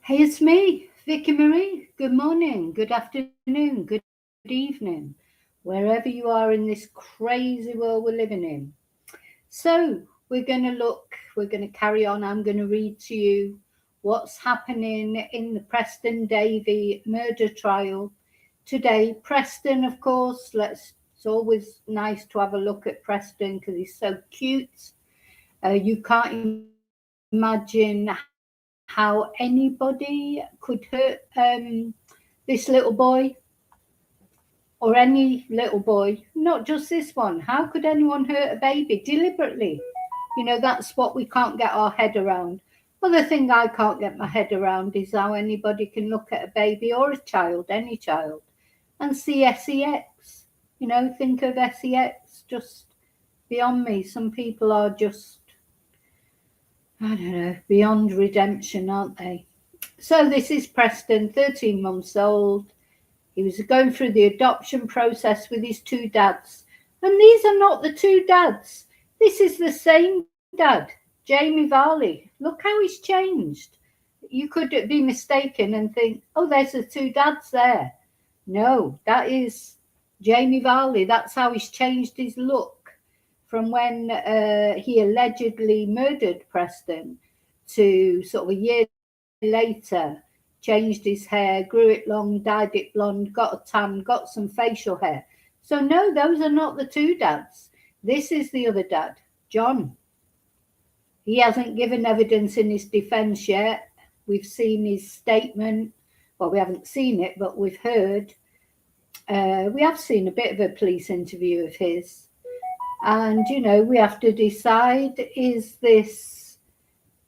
Hey, it's me, Vicky Marie. Good morning, good afternoon, good evening, wherever you are in this crazy world we're living in. So, we're going to carry on. I'm going to read to you what's happening in the Preston Davey murder trial today. Preston, of course, it's always nice to have a look at Preston because he's so cute. You can't imagine how anybody could hurt this little boy or any little boy, not just this one. How could anyone hurt a baby deliberately? That's what we can't get our head around. Well, the thing I can't get my head around is how anybody can look at a baby or a child, any child, and see sex. Think of sex, just beyond me. Some people are just, I don't know, beyond redemption, aren't they? So this is Preston, 13 months old. He was going through the adoption process with his two dads. And these are not the two dads. This is the same dad, Jaimie Varley. Look how he's changed. You could be mistaken and think, oh, there's the two dads there. No, that is Jaimie Varley. That's how he's changed his look from when he allegedly murdered Preston to sort of a year later, changed his hair, grew it long, dyed it blonde, got a tan, got some facial hair. So, no, those are not the two dads. This is the other dad, John. He hasn't given evidence in his defence yet. We've seen his statement. Well, we haven't seen it, but we've heard. We have seen a bit of a police interview of his. And, we have to decide, is this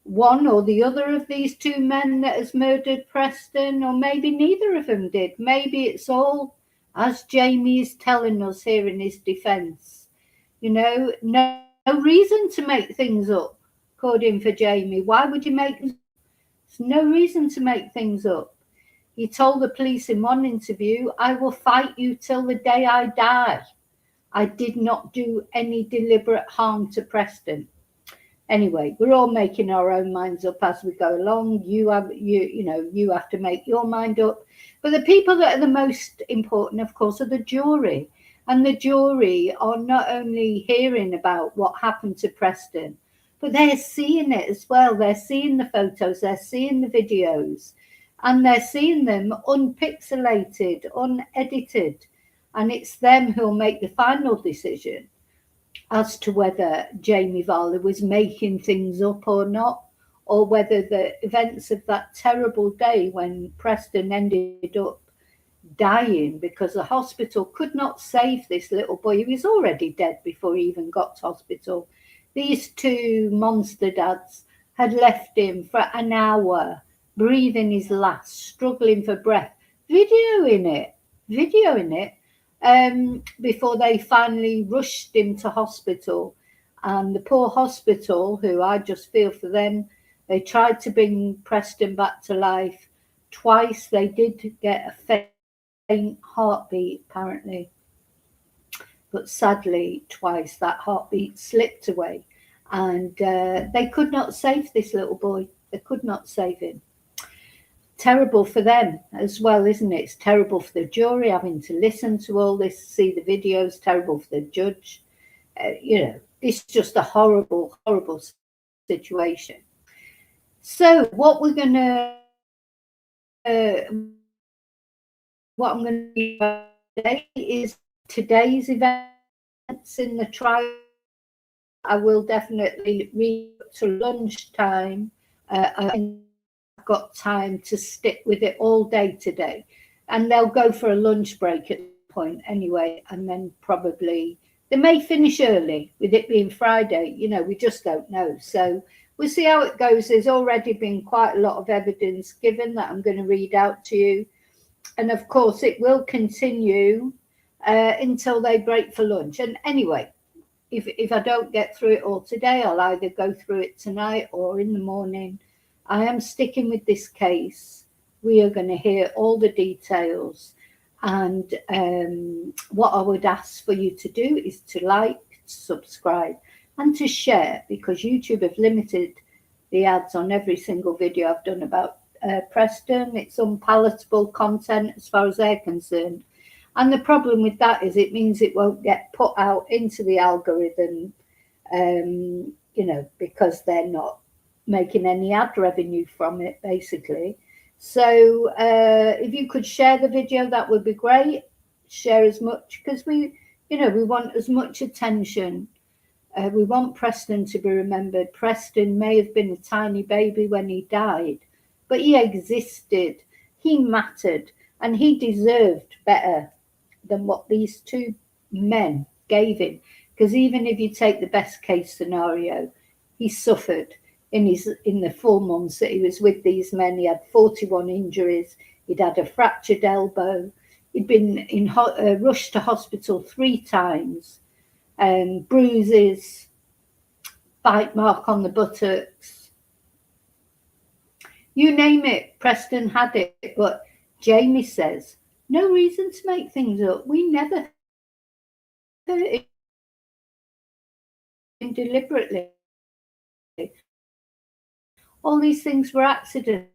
one or the other of these two men that has murdered Preston, or maybe neither of them did. Maybe it's all, as Jaimie is telling us here in his defence. No reason to make things up, according for Jaimie. Why would you make things up? There's no reason to make things up. He told the police in one interview, I will fight you till the day I die. I did not do any deliberate harm to Preston. Anyway, we're all making our own minds up as we go along. You have to make your mind up. But the people that are the most important, of course, are the jury. And the jury are not only hearing about what happened to Preston, but they're seeing it as well. They're seeing the photos, they're seeing the videos, and they're seeing them unpixelated, unedited. And it's them who'll make the final decision as to whether Jaimie Varley was making things up or not, or whether the events of that terrible day when Preston ended up dying because the hospital could not save this little boy. He was already dead before he even got to hospital. These two monster dads had left him for an hour, breathing his last, struggling for breath, videoing it, before they finally rushed him to hospital. And the poor hospital, who I just feel for them, they tried to bring Preston back to life. Twice they did get a faint heartbeat, apparently. But sadly, twice that heartbeat slipped away. And they could not save this little boy. They could not save him. Terrible for them as well, isn't it? It's terrible for the jury having to listen to all this, see the videos, terrible for the judge. It's just a horrible, horrible situation. So what I'm going to do today is today's events in the trial. I will definitely read to lunchtime. I've got time to stick with it all day today, and they'll go for a lunch break at the point anyway, and then probably they may finish early with it being Friday. We just don't know. So we'll see how it goes. There's already been quite a lot of evidence given that I'm going to read out to you, and of course it will continue until they break for lunch. And anyway, if I don't get through it all today, I'll either go through it tonight or in the morning. I am sticking with this case. We are going to hear all the details. And what I would ask for you to do is to like, subscribe, and to share, because YouTube have limited the ads on every single video I've done about Preston. It's unpalatable content as far as they're concerned. And the problem with that is it means it won't get put out into the algorithm, because they're not making any ad revenue from it, basically. So if you could share the video, that would be great. Share as much, because we want as much attention. We want Preston to be remembered. Preston may have been a tiny baby when he died, but he existed, he mattered, and he deserved better than what these two men gave him. Because even if you take the best case scenario, he suffered in the 4 months that he was with these men. He had 41 injuries. He'd had a fractured elbow. He'd been rushed to hospital 3 times. Bruises, bite mark on the buttocks. You name it, Preston had it. But Jaimie says, no reason to make things up. We never hurt him deliberately. All these things were accidents.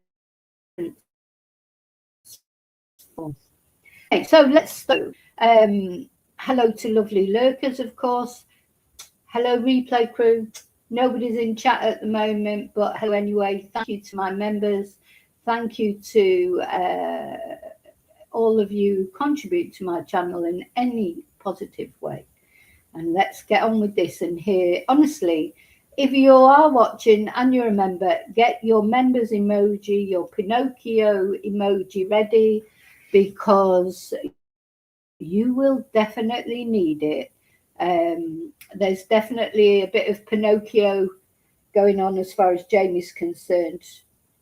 Okay, so let's start. Hello to lovely lurkers, of course. Hello, replay crew. Nobody's in chat at the moment, but hello anyway. Thank you to my members. Thank you to all of you who contribute to my channel in any positive way. And let's get on with this and hear. Honestly, if you are watching and you're a member, get your members emoji, your Pinocchio emoji ready, because you will definitely need it. There's definitely a bit of Pinocchio going on as far as Jaimie's concerned.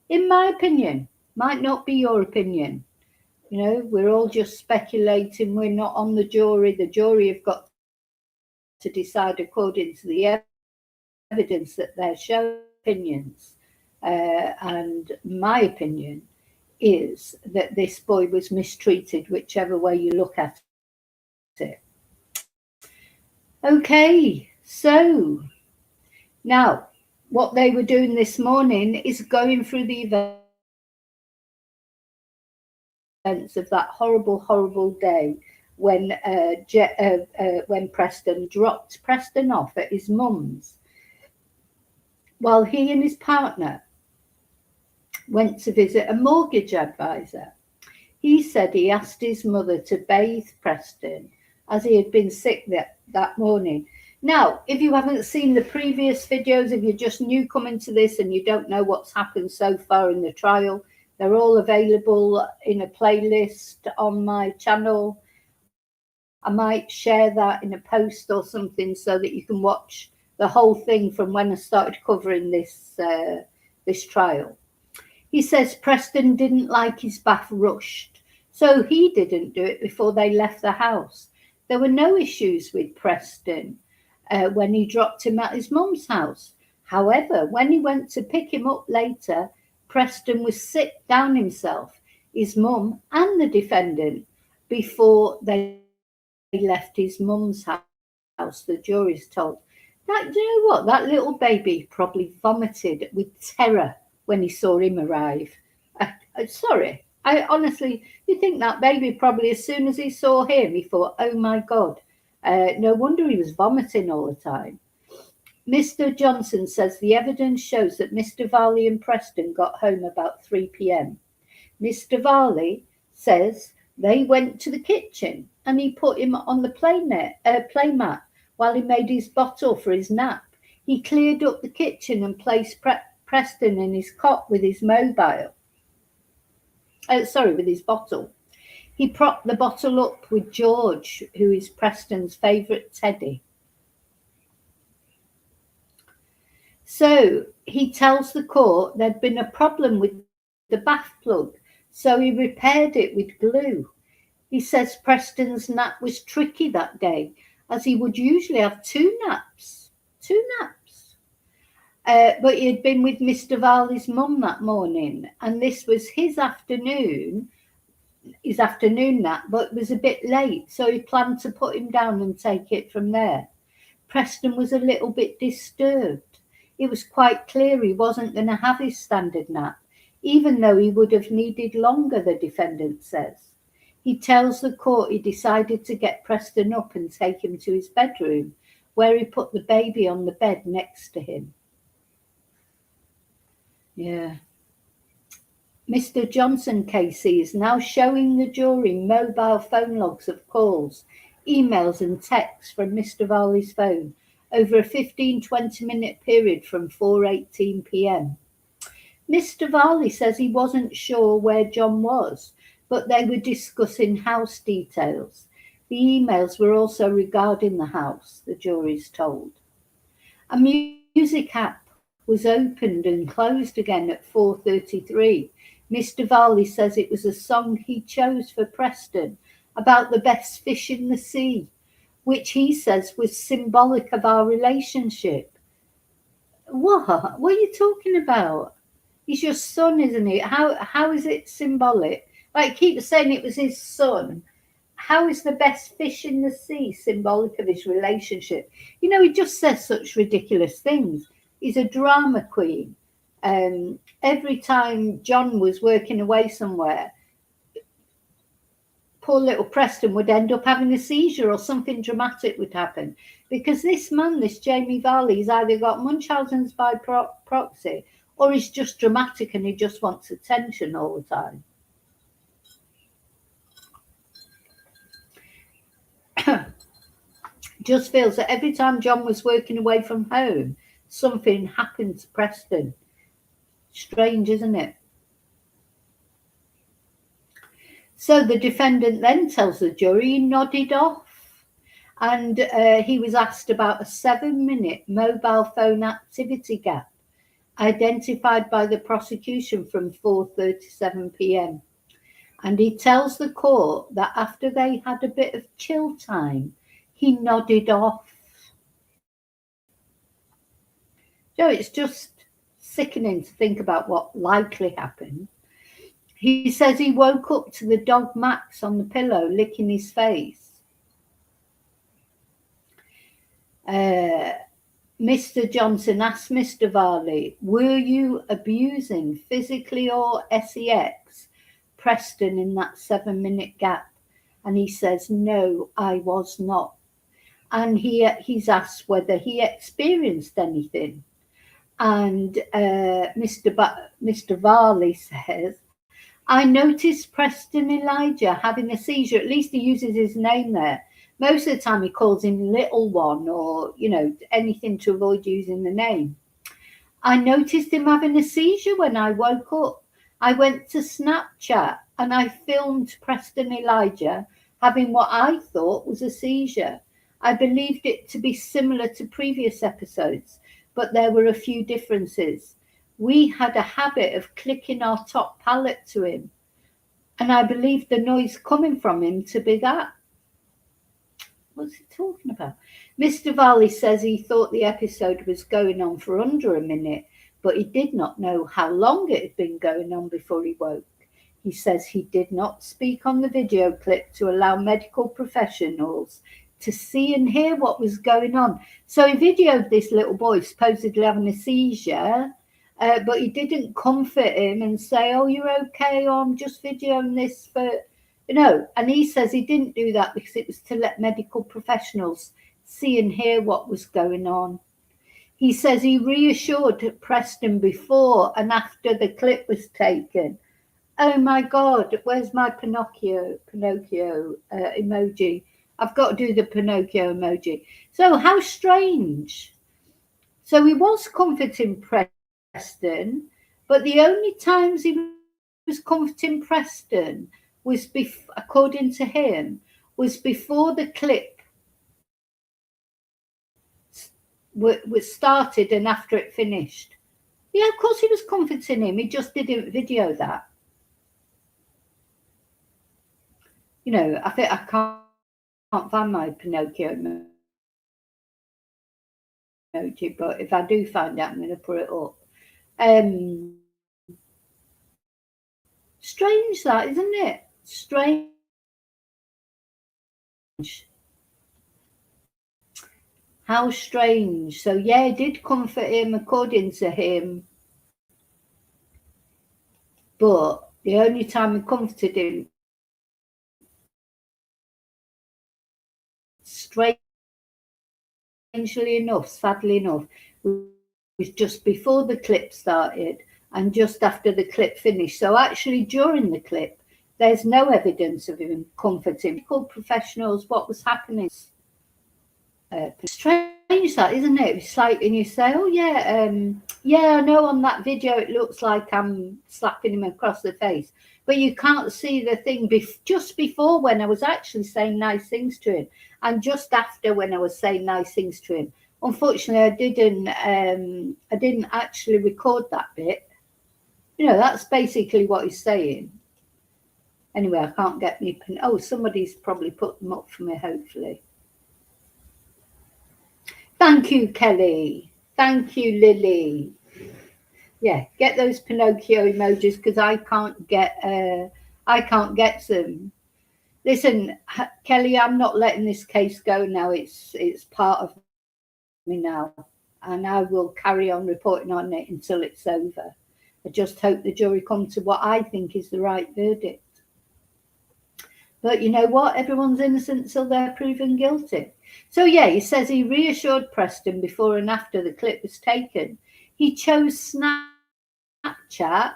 In my opinion, might not be your opinion. We're all just speculating. We're not on the jury. The jury have got to decide according to the evidence that they're showing opinions. And my opinion is that this boy was mistreated, whichever way you look at it. Okay, so now what they were doing this morning is going through the events of that horrible day when Preston dropped Preston off at his mum's while he and his partner went to visit a mortgage advisor. He said he asked his mother to bathe Preston as he had been sick that morning. Now, if you haven't seen the previous videos, if you're just new coming to this and you don't know what's happened so far in the trial, they're all available in a playlist on my channel. I might share that in a post or something so that you can watch the whole thing from when I started covering this trial. He says Preston didn't like his bath rushed, so he didn't do it before they left the house. There were no issues with Preston when he dropped him at his mum's house. However, when he went to pick him up later, Preston was sick down himself, his mum and the defendant, before they left his mum's house, the jury's told. Do you know what? That little baby probably vomited with terror when he saw him arrive. Sorry, I honestly, you think that baby probably, as soon as he saw him, he thought, oh my God, no wonder he was vomiting all the time. Mr. Johnson says the evidence shows that Mr. Varley and Preston got home about 3 p.m. Mr. Varley says they went to the kitchen and he put him on the playmat while he made his bottle for his nap. He cleared up the kitchen and placed Preston in his cot with his with his bottle. He propped the bottle up with George, who is Preston's favourite teddy. So he tells the court there'd been a problem with the bath plug, so he repaired it with glue. He says Preston's nap was tricky that day, as he would usually have two naps. But he had been with Mr. Varley's mum that morning, and this was his afternoon nap, but it was a bit late, so he planned to put him down and take it from there. Preston was a little bit disturbed. It was quite clear he wasn't going to have his standard nap. even though he would have needed longer, the defendant says. He tells the court he decided to get Preston up and take him to his bedroom, where he put the baby on the bed next to him. Yeah. Mr. Johnson KC is now showing the jury mobile phone logs of calls, emails and texts from Mr. Varley's phone over a 15-20-minute period from 4:18 p.m. Mr. Varley says he wasn't sure where John was, but they were discussing house details. The emails were also regarding the house, the jury's told. A music app was opened and closed again at 4:33. Mr. Varley says it was a song he chose for Preston about the best fish in the sea, which he says was symbolic of our relationship. What? What are you talking about? He's your son, isn't he? How is it symbolic? Like, keep saying it was his son. How is the best fish in the sea symbolic of his relationship? You know, he just says such ridiculous things. He's a drama queen. Every time John was working away somewhere, poor little Preston would end up having a seizure or something dramatic would happen. Because this man, this Jaimie Varley, he's either got Munchausen's by proxy or he's just dramatic and he just wants attention all the time. Just feels that every time John was working away from home, something happened to Preston. Strange, isn't it? So the defendant then tells the jury he nodded off, and he was asked about a 7-minute mobile phone activity gap identified by the prosecution from 4:37 p.m. And he tells the court that after they had a bit of chill time, he nodded off. So it's just sickening to think about what likely happened. He says he woke up to the dog Max on the pillow licking his face. Mr. Johnson asked Mr. Varley, were you abusing physically or sex Preston in that 7-minute gap? And he says, no, I was not. And he's asked whether he experienced anything. And Mr. Varley says, I noticed Preston Elijah having a seizure. At least he uses his name there. Most of the time he calls him little one or, anything to avoid using the name. I noticed him having a seizure when I woke up. I went to Snapchat and I filmed Preston Elijah having what I thought was a seizure. I believed it to be similar to previous episodes, but there were a few differences. We had a habit of clicking our top palate to him, and I believed the noise coming from him to be that. What's he talking about? Mr. Varley says he thought the episode was going on for under a minute, but he did not know how long it had been going on before he woke. He says he did not speak on the video clip to allow medical professionals to see and hear what was going on. So he videoed this little boy supposedly having a seizure, but he didn't comfort him and say, oh, you're okay, or I'm just videoing this for, and he says he didn't do that because it was to let medical professionals see and hear what was going on. He says he reassured Preston before and after the clip was taken. Oh my God, where's my Pinocchio emoji? I've got to do the Pinocchio emoji. So how strange. So he was comforting Preston, but the only times he was comforting Preston was, according to him, was before the clip was started and after it finished. Yeah, of course he was comforting him. He just didn't video that. I think I can't find my Pinocchio emoji, but if I do find it, I'm going to put it up. Strange that, isn't it? Strange. How strange. So yeah, it did comfort him according to him. But the only time I comforted him, strangely enough, sadly enough, was just before the clip started and just after the clip finished. So actually during the clip, there's no evidence of him comforting. Medical professionals, what was happening? Strange that, isn't it? It's like when you say, oh yeah, I know on that video it looks like I'm slapping him across the face, but you can't see the thing just before when I was actually saying nice things to him and just after when I was saying nice things to him. Unfortunately, I didn't actually record that bit. You know, that's basically what he's saying. Anyway, I can't get me. Oh, somebody's probably put them up for me, hopefully. Thank you, Kelly. Thank you, Lily. Yeah, get those Pinocchio emojis because I can't get them. Listen, Kelly, I'm not letting this case go now. It's part of me now, and I will carry on reporting on it until it's over. I just hope the jury come to what I think is the right verdict. But you know what? Everyone's innocent till they're proven guilty. So yeah, he says he reassured Preston before and after the clip was taken. He chose Snapchat,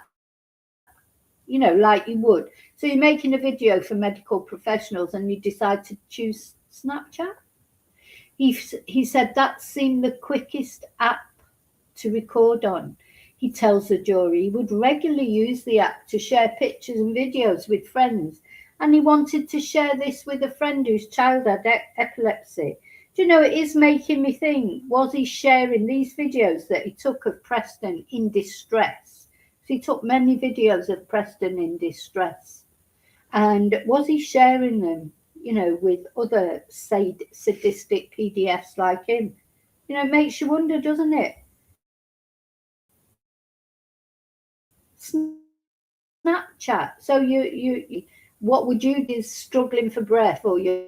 you know, like you would. So you're making a video for medical professionals and you decide to choose Snapchat? He said that seemed the quickest app to record on. He tells the jury he would regularly use the app to share pictures and videos with friends, and he wanted to share this with a friend whose child had epilepsy. Do you know, it is making me think, was he sharing these videos that he took of Preston in distress? So he took many videos of Preston in distress. And was he sharing them, you know, with other sadistic PDFs like him? You know, it makes you wonder, doesn't it? Snapchat. So you what would you do? Struggling for breath, or your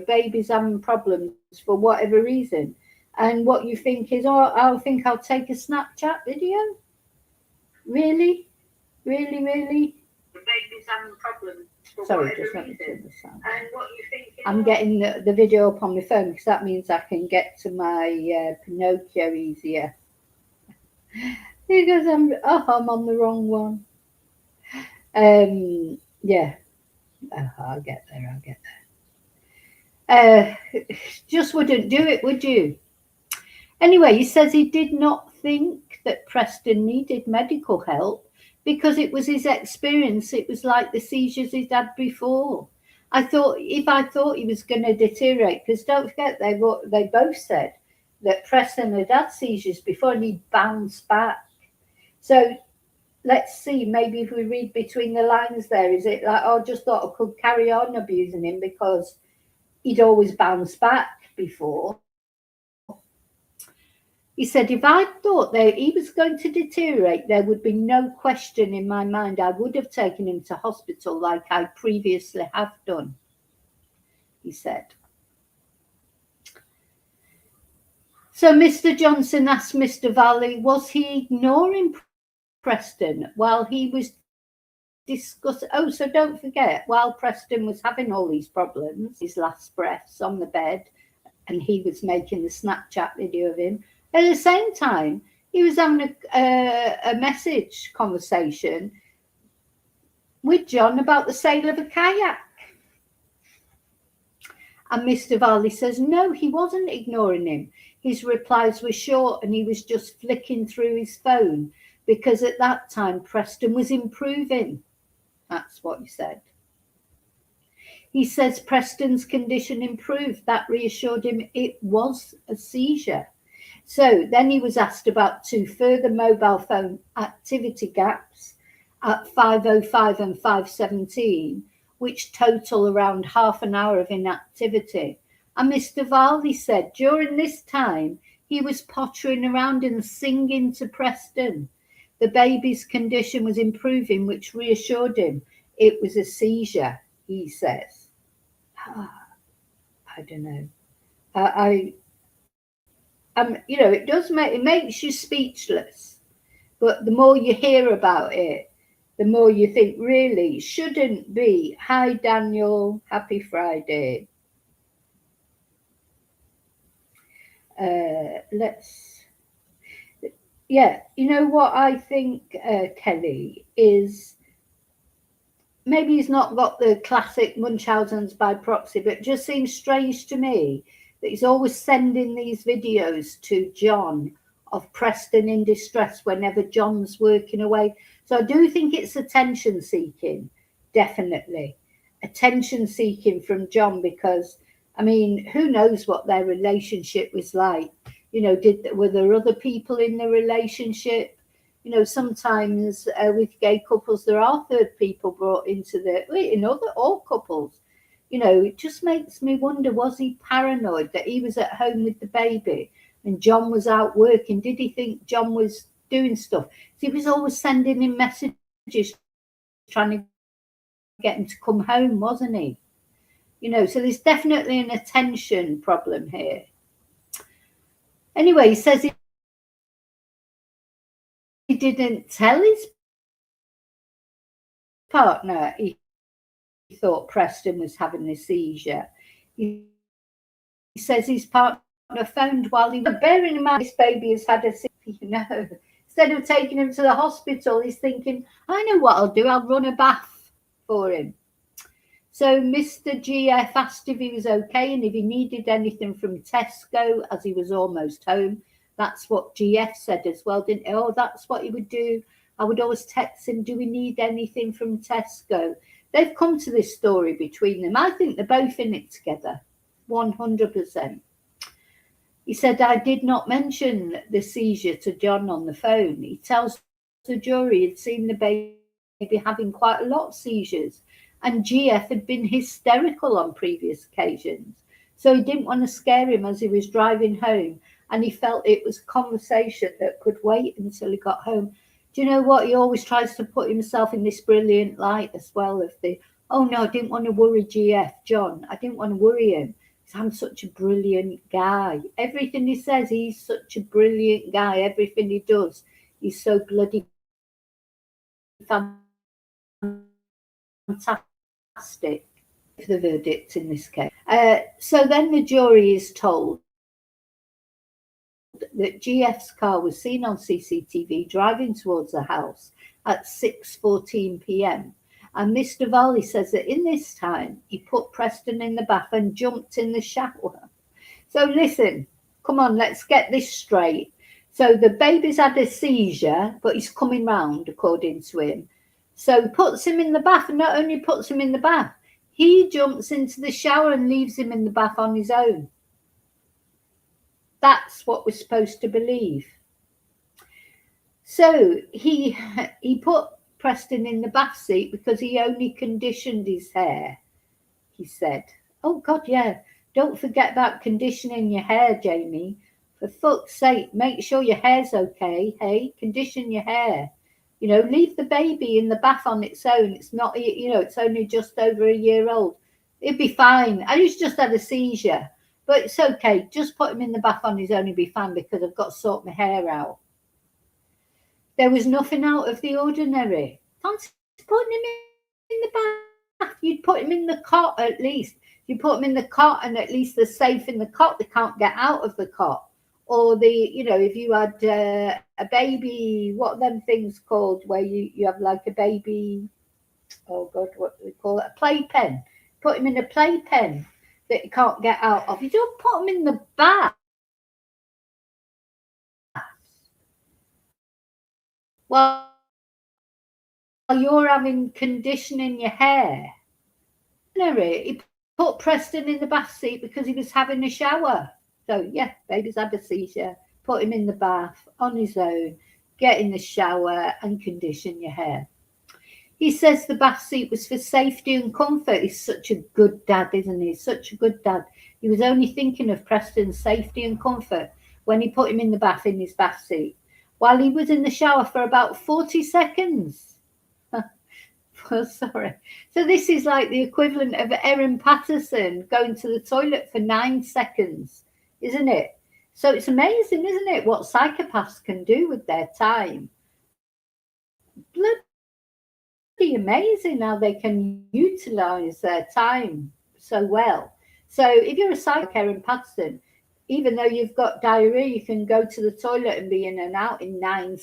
baby's having problems for whatever reason, and what you think is, oh, I think I'll take a Snapchat video. Really, really, really. The baby's having problems. Sorry, just let me turn the sound. And what you think is, I'm getting the video up on my phone because that means I can get to my Pinocchio easier. Because I'm on the wrong one. Yeah. Oh, I'll get there. Just wouldn't do it, would you? Anyway, he says he did not think that Preston needed medical help because it was his experience. It was like the seizures he'd had before. I thought he was going to deteriorate, because don't forget they both said that Preston had had seizures before and he bounced back. So let's see, maybe if we read between the lines there, is it like, oh, just thought I could carry on abusing him because he'd always bounced back before. He said, if I thought that he was going to deteriorate, there would be no question in my mind. I would have taken him to hospital like I previously have done, he said. So Mr. Johnson asked Mr. Valley, was he ignoring Preston while he was discussing? Oh, so don't forget, while Preston was having all these problems, his last breaths on the bed, and he was making the Snapchat video of him, at the same time, he was having a message conversation with John about the sale of a kayak. And Mr. Varley says, no, he wasn't ignoring him. His replies were short and he was just flicking through his phone because at that time Preston was improving. That's what he said. He says Preston's condition improved. That reassured him it was a seizure. So then he was asked about 2 further mobile phone activity gaps at 5:05 and 5:17, which total around half an hour of inactivity. And Mr. Varley said during this time, he was pottering around and singing to Preston. The baby's condition was improving, which reassured him it was a seizure, he says. I don't know. You know, it makes you speechless. But the more you hear about it, the more you think, really, shouldn't be. Hi, Daniel. Happy Friday. Let's, yeah, you know what I think, Kelly, is maybe he's not got the classic Munchausen's by proxy, but it just seems strange to me that he's always sending these videos to John of Preston in distress whenever John's working away. So I do think it's attention seeking, definitely. Attention seeking from John, because I mean, who knows what their relationship was like? You know, were there other people in the relationship? You know, sometimes with gay couples, there are third people brought into in other all couples. You know, it just makes me wonder, was he paranoid that he was at home with the baby and John was out working? Did he think John was doing stuff? He was always sending him messages trying to get him to come home, wasn't he? You know, so there's definitely an attention problem here. Anyway, he says he didn't tell his partner he thought Preston was having a seizure. He says his partner phoned while he was bearing in mind this baby has had a seizure, you know. Instead of taking him to the hospital, he's thinking, I know what I'll do, I'll run a bath for him. So Mr. GF asked if he was okay and if he needed anything from Tesco, as he was almost home. That's what GF said as well, didn't he? Oh, that's what he would do. I would always text him, do we need anything from Tesco? They've come to this story between them. I think they're both in it together, 100%. He said, I did not mention the seizure to John on the phone. He tells the jury he'd seen the baby having quite a lot of seizures, and GF had been hysterical on previous occasions. So he didn't want to scare him as he was driving home, and he felt it was conversation that could wait until he got home. Do you know what? He always tries to put himself in this brilliant light as well of the, oh no, I didn't want to worry GF, John. I didn't want to worry him. I'm such a brilliant guy. Everything he says, he's such a brilliant guy. Everything he does, he's so bloody fantastic. The verdict in this case. So then the jury is told that GF's car was seen on CCTV driving towards the house at 6:14 p.m. And Mr. Valli says that in this time, he put Preston in the bath and jumped in the shower. So listen, come on, let's get this straight. So the baby's had a seizure, but he's coming round, according to him. So he puts him in the bath, and not only puts him in the bath, he jumps into the shower and leaves him in the bath on his own. That's what we're supposed to believe. So he put Preston in the bath seat because he only conditioned his hair, he said. Oh, God, yeah. Don't forget about conditioning your hair, Jaimie. For fuck's sake, make sure your hair's okay, hey? Condition your hair. You know, leave the baby in the bath on its own. It's not, you know, it's only just over a year old. It'd be fine. I just had a seizure. But it's okay. Just put him in the bath on his own and be fine because I've got to sort my hair out. There was nothing out of the ordinary. Fancy putting him in the bath. You'd put him in the cot at least. You put them in the cot and at least they're safe in the cot. They can't get out of the cot. Or you know, if you had a baby, what are them things called where you have like a baby, oh God, what do we call it? A playpen. Put him in a playpen that you can't get out of. You don't put them in the bath. Well, you're having conditioning your hair. He put Preston in the bath seat because he was having a shower. So, yeah, baby's had a seizure. Put him in the bath on his own, get in the shower and condition your hair. He says the bath seat was for safety and comfort. He's such a good dad, isn't he? Such a good dad. He was only thinking of Preston's safety and comfort when he put him in the bath in his bath seat, while he was in the shower for about 40 seconds. Oh, sorry. So this is like the equivalent of Erin Patterson going to the toilet for 9 seconds, isn't it? So it's amazing, isn't it, what psychopaths can do with their time. bloody amazing how they can utilise their time so well. So if you're a psycho in Preston, even though you've got diarrhea, you can go to the toilet and be in and out in 9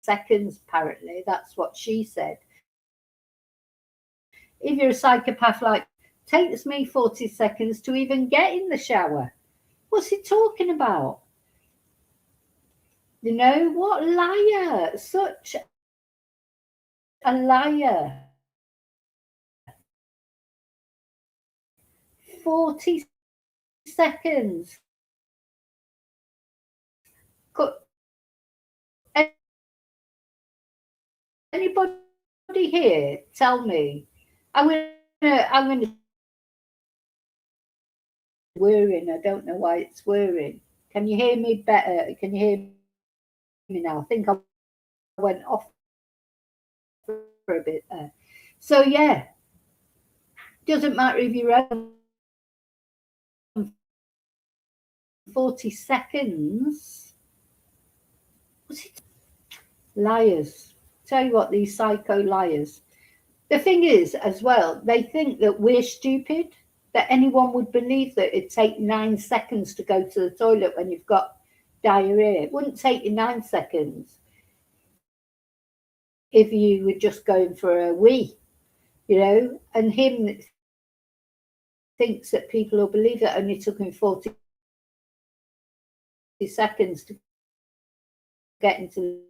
seconds, apparently. That's what she said. If you're a psychopath like takes me 40 seconds to even get in the shower. What's he talking about? You know, what liar. Such a liar. 40 seconds. Anybody here tell me? I'm gonna whirring. I don't know why it's whirring. Can you hear me better? Can you hear me now? I think I went off for a bit there. So yeah, doesn't matter if you're on 40 seconds. What's it? Liars. Tell you what, these psycho liars. The thing is, as well, they think that we're stupid, that anyone would believe that it'd take 9 seconds to go to the toilet when you've got diarrhea. It wouldn't take you 9 seconds if you were just going for a wee, you know, and him thinks that people will believe it only took him 40 seconds to get into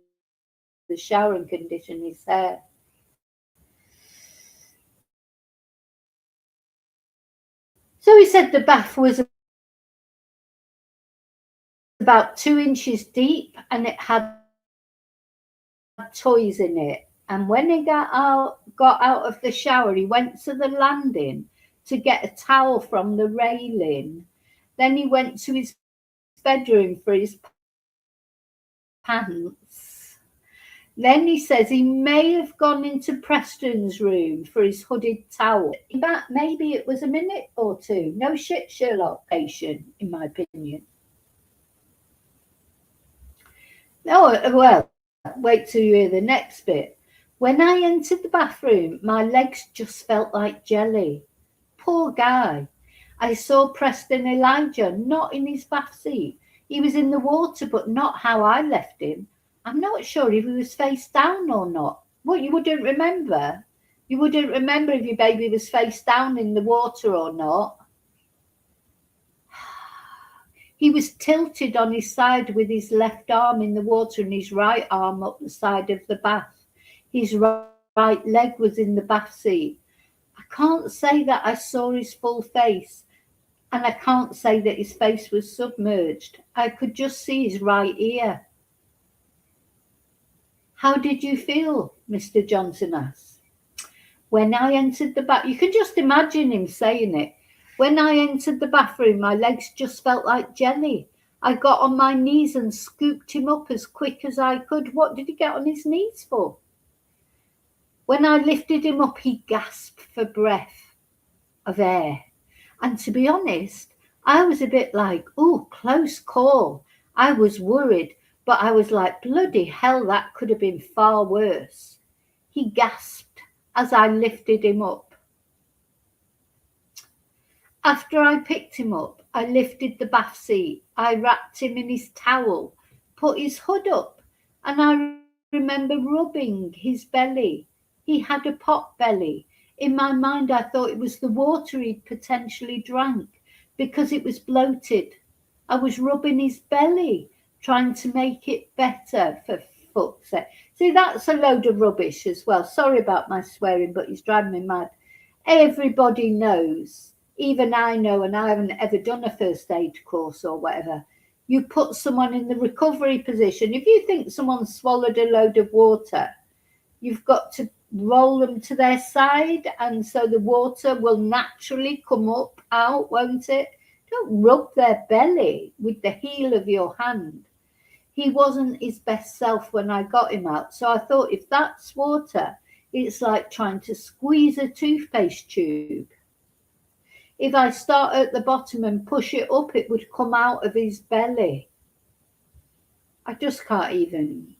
the shower and condition his hair. So he said the bath was about 2 inches deep and it had toys in it. And when he got out of the shower, he went to the landing to get a towel from the railing. Then he went to his bedroom for his pants. Then he says he may have gone into Preston's room for his hooded towel. But maybe it was a minute or two. No shit, Sherlock patient, in my opinion. Oh, well, wait till you hear the next bit. When I entered the bathroom, my legs just felt like jelly. Poor guy. I saw Preston Elijah not in his bath seat. He was in the water, but not how I left him. I'm not sure if he was face down or not. What, you wouldn't remember? You wouldn't remember if your baby was face down in the water or not? He was tilted on his side with his left arm in the water and his right arm up the side of the bath. His right leg was in the bath seat. I can't say that I saw his full face, and I can't say that his face was submerged. I could just see his right ear. How did you feel? Mr. Johnson asked. When I entered the bath, you can just imagine him saying it. When I entered the bathroom, my legs just felt like jelly. I got on my knees and scooped him up as quick as I could. What did he get on his knees for? When I lifted him up, he gasped for breath of air. And to be honest, I was a bit like, oh, close call. I was worried, but I was like, bloody hell, that could have been far worse. He gasped as I lifted him up. After I picked him up, I lifted the bath seat. I wrapped him in his towel, put his hood up, and I remember rubbing his belly. He had a pot belly. In my mind, I thought it was the water he'd potentially drank because it was bloated. I was rubbing his belly, trying to make it better, for fuck's sake. See, that's a load of rubbish as well. Sorry about my swearing, but he's driving me mad. Everybody knows, even I know, and I haven't ever done a first aid course or whatever. You put someone in the recovery position. If you think someone swallowed a load of water, you've got to roll them to their side, and so the water will naturally come up out, won't it? Don't rub their belly with the heel of your hand. He wasn't his best self when I got him out, so I thought if that's water, it's like trying to squeeze a toothpaste tube. If I start at the bottom and push it up, it would come out of his belly. I just can't even.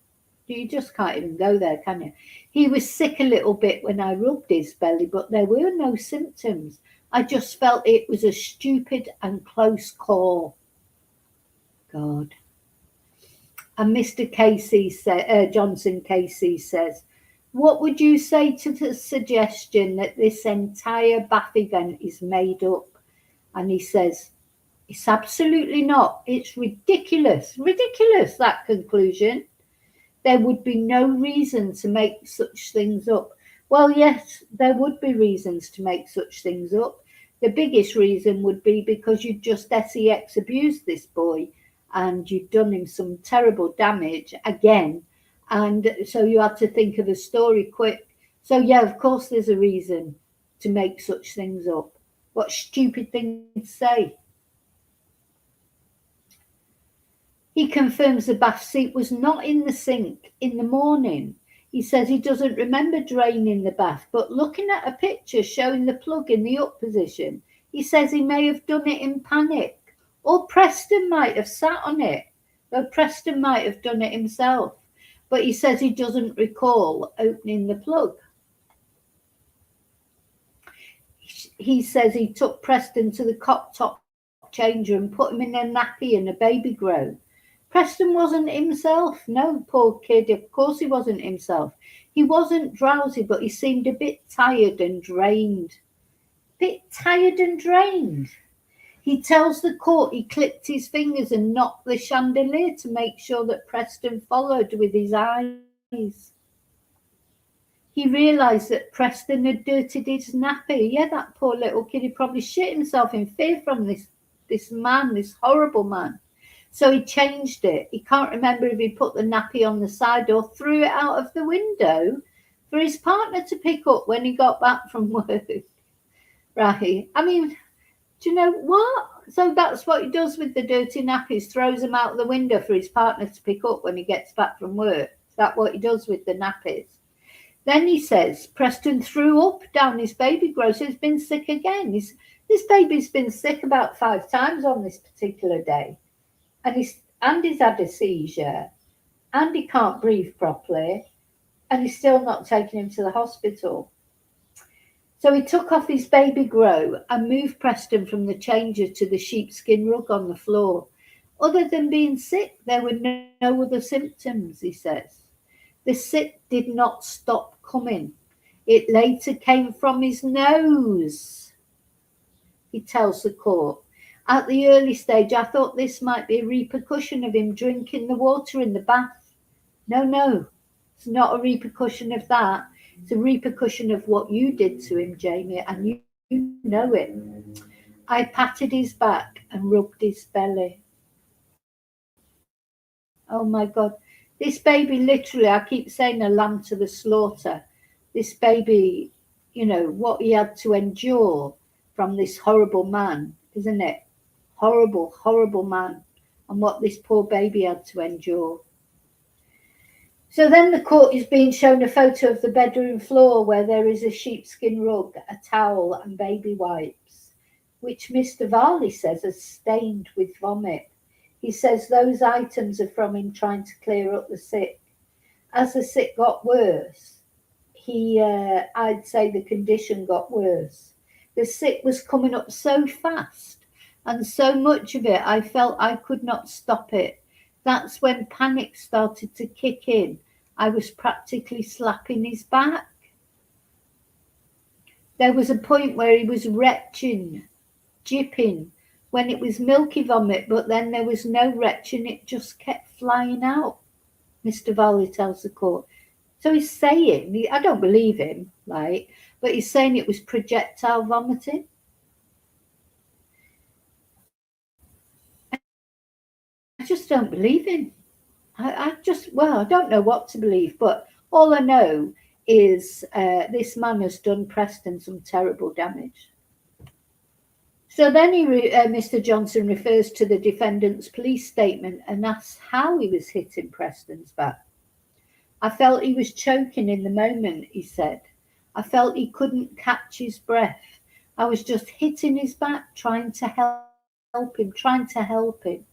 You just can't even go there, can you? He was sick a little bit when I rubbed his belly, but there were no symptoms. I just felt it was a stupid and close call. God. And Mr. Johnson Casey says, what would you say to the suggestion that this entire bath event is made up? And he says, it's absolutely not. It's ridiculous. Ridiculous, that conclusion. There would be no reason to make such things up. Well, yes, there would be reasons to make such things up. The biggest reason would be because you just sex abused this boy and you'd done him some terrible damage again. And so you had to think of a story quick. So, yeah, of course there's a reason to make such things up. What stupid thing to say. He confirms the bath seat was not in the sink in the morning. He says he doesn't remember draining the bath, but looking at a picture showing the plug in the up position, he says he may have done it in panic. Or Preston might have sat on it, though Preston might have done it himself. But he says he doesn't recall opening the plug. He says he took Preston to the cot top changer and put him in a nappy and a baby grow. Preston wasn't himself. No, poor kid. Of course he wasn't himself. He wasn't drowsy, but he seemed a bit tired and drained. He tells the court he clipped his fingers and knocked the chandelier to make sure that Preston followed with his eyes. He realised that Preston had dirtied his nappy. Yeah, that poor little kid, he probably shit himself in fear from this man, this horrible man. So he changed it. He can't remember if he put the nappy on the side or threw it out of the window for his partner to pick up when he got back from work. Right. I mean, do you know what? So that's what he does with the dirty nappies, throws them out the window for his partner to pick up when he gets back from work. Is that what he does with the nappies? Then he says Preston threw up down his baby grow, so he's been sick again. This baby's been sick about 5 times on this particular day. And he's had a seizure, and he can't breathe properly, and he's still not taking him to the hospital. So he took off his baby grow and moved Preston from the changer to the sheepskin rug on the floor. Other than being sick, there were no other symptoms, he says. The sick did not stop coming. It later came from his nose, he tells the court. At the early stage, I thought this might be a repercussion of him drinking the water in the bath. No, it's not a repercussion of that. It's a repercussion of what you did to him, Jaimie, and you know it. I patted his back and rubbed his belly. Oh my God. This baby, literally, I keep saying a lamb to the slaughter. This baby, you know, what he had to endure from this horrible man, isn't it? Horrible, horrible man, and what this poor baby had to endure. So then the court is being shown a photo of the bedroom floor where there is a sheepskin rug, a towel and baby wipes, which Mr. Varley says are stained with vomit. He says those items are from him trying to clear up the sick. As the sick got worse, I'd say the condition got worse. The sick was coming up so fast, and so much of it, I felt I could not stop it. That's when panic started to kick in. I was practically slapping his back. There was a point where he was retching, jipping, when it was milky vomit, but then there was no retching, it just kept flying out, Mr. Varley tells the court. So he's saying, I don't believe him, right, but he's saying it was projectile vomiting. I just don't believe him. I don't know what to believe, but all I know is this man has done Preston some terrible damage. So then Mr. Johnson refers to the defendant's police statement and asks how he was hit in Preston's back. I felt he was choking in the moment, he said. I felt he couldn't catch his breath. I was just hitting his back, trying to help him.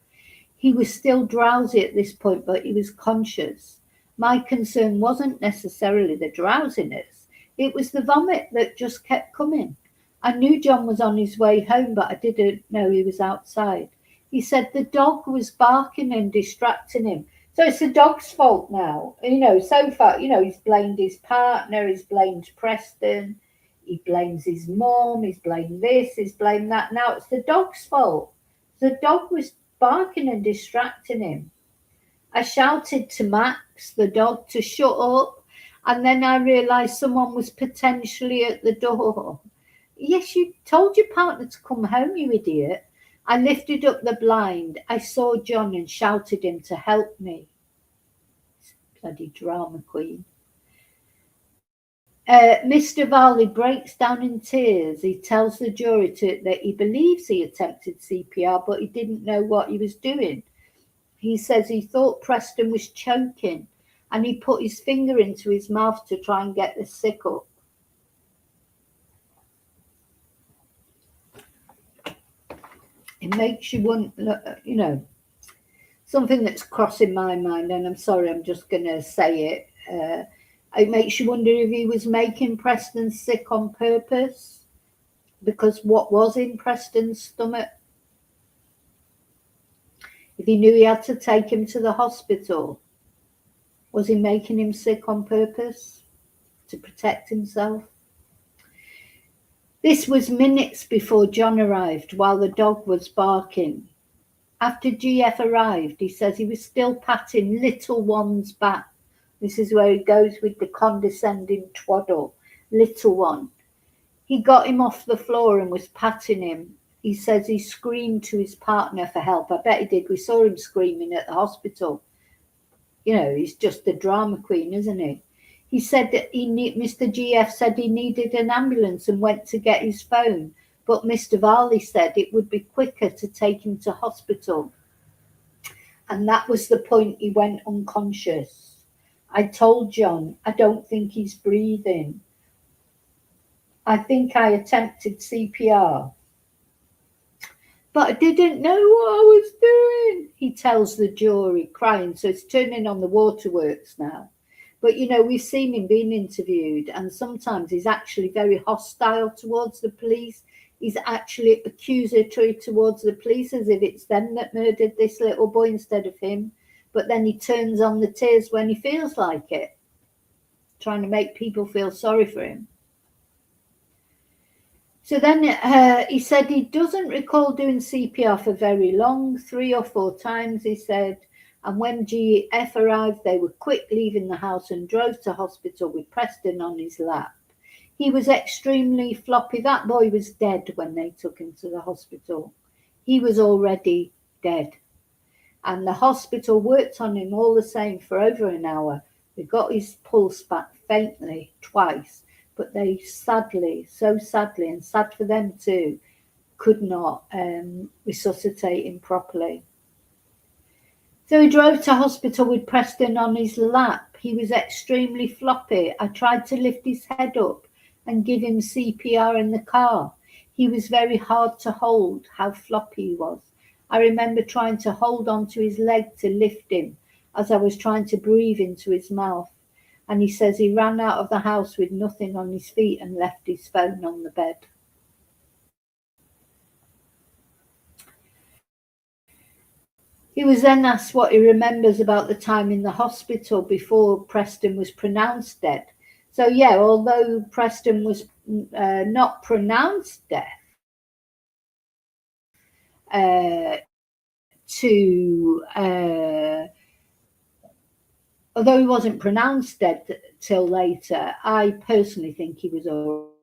He was still drowsy at this point, but he was conscious. My concern wasn't necessarily the drowsiness, it was the vomit that just kept coming. I knew John was on his way home, but I didn't know he was outside. He said the dog was barking and distracting him. So it's the dog's fault now. So far, he's blamed his partner, he's blamed Preston, he blames his mum, he's blamed this, he's blamed that. Now it's the dog's fault. The dog was barking and distracting him. I shouted to Max, the dog, to shut up, and then I realised someone was potentially at the door. Yes, you told your partner to come home, you idiot. I lifted up the blind. I saw John and shouted him to help me. Bloody drama queen. Mr. Varley breaks down in tears. He tells the jury that he believes he attempted CPR, but he didn't know what he was doing. He says he thought Preston was choking and he put his finger into his mouth to try and get the sick up. It makes you want, something that's crossing my mind, and I'm sorry, I'm just going to say it. It makes you wonder if he was making Preston sick on purpose, because what was in Preston's stomach? If he knew he had to take him to the hospital, was he making him sick on purpose to protect himself? This was minutes before John arrived, while the dog was barking. After GF arrived, he says he was still patting little one's back. This is where he goes with the condescending twaddle, little one. He got him off the floor and was patting him. He says he screamed to his partner for help. I bet he did. We saw him screaming at the hospital. He's just a drama queen, isn't he? He said that Mr. GF said he needed an ambulance and went to get his phone, but Mr. Varley said it would be quicker to take him to hospital. And that was the point he went unconscious. I told John, I don't think he's breathing. I think I attempted CPR. But I didn't know what I was doing, he tells the jury, crying. So it's turning on the waterworks now. But, we've seen him being interviewed, and sometimes he's actually very hostile towards the police. He's actually accusatory towards the police, as if it's them that murdered this little boy instead of him. But then he turns on the tears when he feels like it, trying to make people feel sorry for him. So then he said he doesn't recall doing CPR for very long, 3 or 4 times, he said. And when GF arrived, they were quick leaving the house and drove to hospital with Preston on his lap. He was extremely floppy. That boy was dead when they took him to the hospital. He was already dead. And the hospital worked on him all the same for over an hour. They got his pulse back faintly twice. But they so sadly, and sad for them too, could not resuscitate him properly. So he drove to hospital with Preston on his lap. He was extremely floppy. I tried to lift his head up and give him CPR in the car. He was very hard to hold, how floppy he was. I remember trying to hold onto his leg to lift him as I was trying to breathe into his mouth. And he says he ran out of the house with nothing on his feet and left his phone on the bed. He was then asked what he remembers about the time in the hospital before Preston was pronounced dead. So yeah, although Preston was not pronounced dead, although he wasn't pronounced dead till later, I personally think he was already.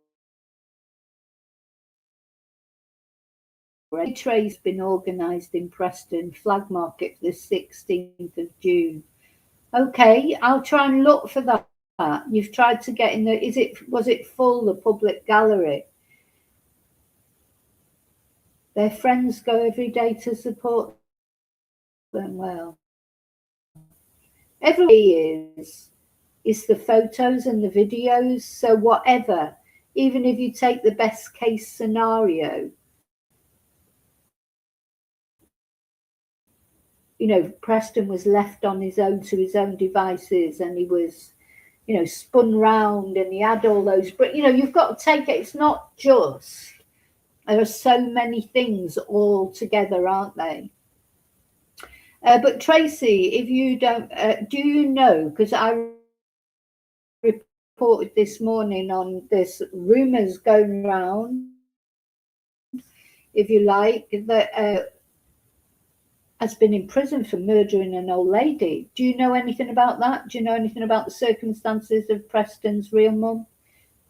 Trade's been organised in Preston, flag market for the 16th of June. Okay, I'll try and look for that. You've tried to get in the, was it full, the public gallery? Their friends go every day to support them. Well, everybody is the photos and the videos. So whatever, even if you take the best case scenario, Preston was left on his own to his own devices, and he was, spun round, and he had all those. But you've got to take it. It's not just. There are so many things all together, aren't they? But Tracy, if you don't, do you know? Because I reported this morning on this rumours going around, if you like, that has been in prison for murdering an old lady. Do you know anything about that? Do you know anything about the circumstances of Preston's real mum?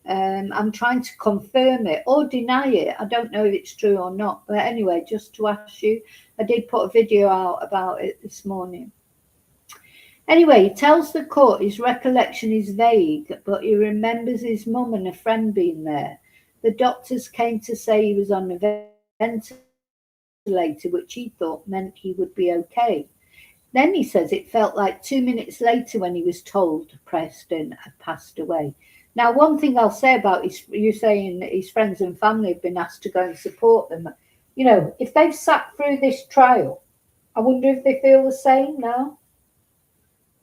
I'm trying to confirm it or deny it. I don't know if it's true or not. But anyway, just to ask you, I did put a video out about it this morning. Anyway, he tells the court his recollection is vague, but he remembers his mum and a friend being there. The doctors came to say he was on a ventilator, which he thought meant he would be okay. Then he says it felt like 2 minutes later when he was told Preston had passed away. Now, one thing I'll say about you saying that his friends and family have been asked to go and support them. If they've sat through this trial, I wonder if they feel the same now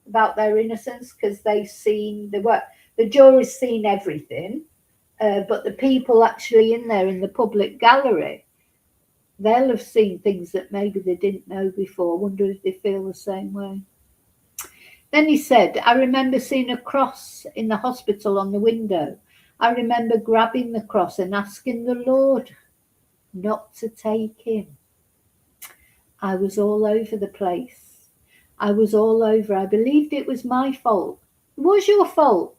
about their innocence, because they've seen the jury's seen everything, but the people actually in there in the public gallery, they'll have seen things that maybe they didn't know before. I wonder if they feel the same way. Then he said, I remember seeing a cross in the hospital on the window. I remember grabbing the cross and asking the Lord not to take him. I was all over the place. I was all over. I believed it was my fault. It was your fault.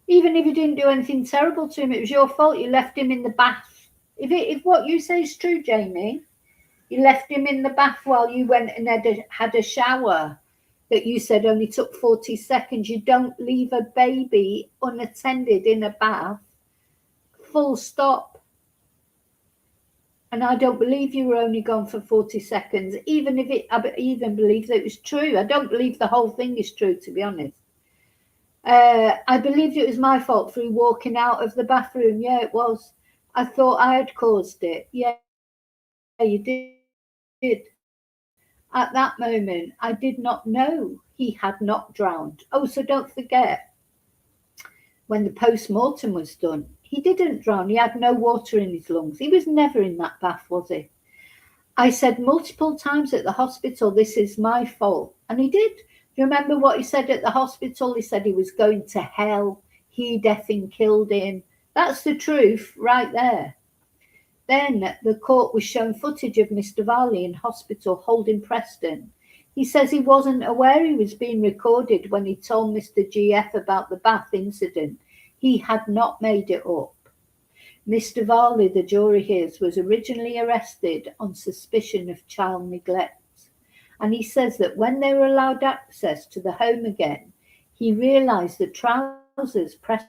Even if you didn't do anything terrible to him, it was your fault. You left him in the bath. If what you say is true, Jaimie, you left him in the bath while you went and had a shower that you said only took 40 seconds. You don't leave a baby unattended in a bath, full stop. And I don't believe you were only gone for 40 seconds, I even believe that it was true. I don't believe the whole thing is true, to be honest. I believed it was my fault for walking out of the bathroom. Yeah, it was. I thought I had caused it. Yeah, you did. At that moment, I did not know he had not drowned. Oh, so don't forget, when the post-mortem was done, he didn't drown. He had no water in his lungs. He was never in that bath, was he? I said multiple times at the hospital, this is my fault. And he did. Do you remember what he said at the hospital? He said he was going to hell. He'd effing killed him. That's the truth right there. Then the court was shown footage of Mr. Varley in hospital holding Preston. He says he wasn't aware he was being recorded when he told Mr. GF about the bath incident. He had not made it up. Mr. Varley, the jury hears, was originally arrested on suspicion of child neglect. And he says that when they were allowed access to the home again, he realised the trousers Preston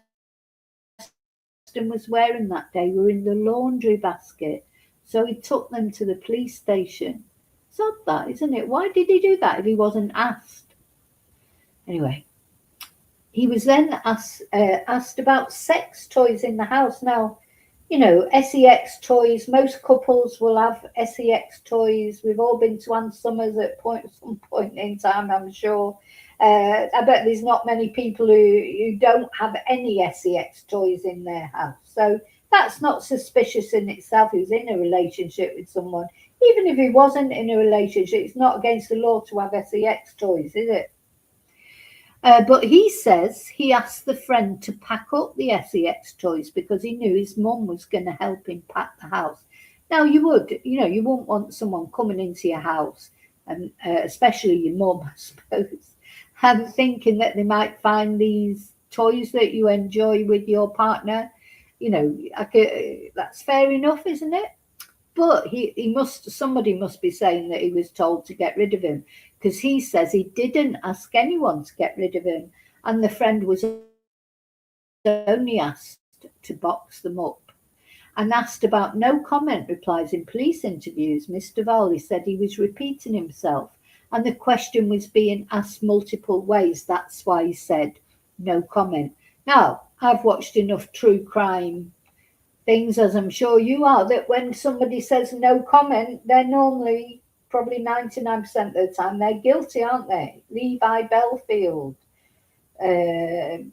was wearing that day were in the laundry basket. So he took them to the police station. It's odd that, isn't it? Why did he do that if he wasn't asked? Anyway. He was then asked about sex toys in the house. Now, sex toys, most couples will have sex toys. We've all been to Ann Summers at some point in time, I'm sure. I bet there's not many people who don't have any sex toys in their house. So that's not suspicious in itself who's in a relationship with someone. Even if he wasn't in a relationship, it's not against the law to have sex toys, is it? But he says he asked the friend to pack up the sex toys because he knew his mum was going to help him pack the house. Now, you wouldn't want someone coming into your house, and especially your mum, I suppose, and thinking that they might find these toys that you enjoy with your partner. That's fair enough, isn't it? But somebody must be saying that he was told to get rid of him, because he says he didn't ask anyone to get rid of him, and the friend was only asked to box them up. And asked about no comment replies in police interviews, Mr. Varley said he was repeating himself, and the question was being asked multiple ways. That's why he said no comment. Now, I've watched enough true crime things, as I'm sure you are, that when somebody says no comment, they're normally probably 99% of the time, they're guilty, aren't they? Levi Belfield, um,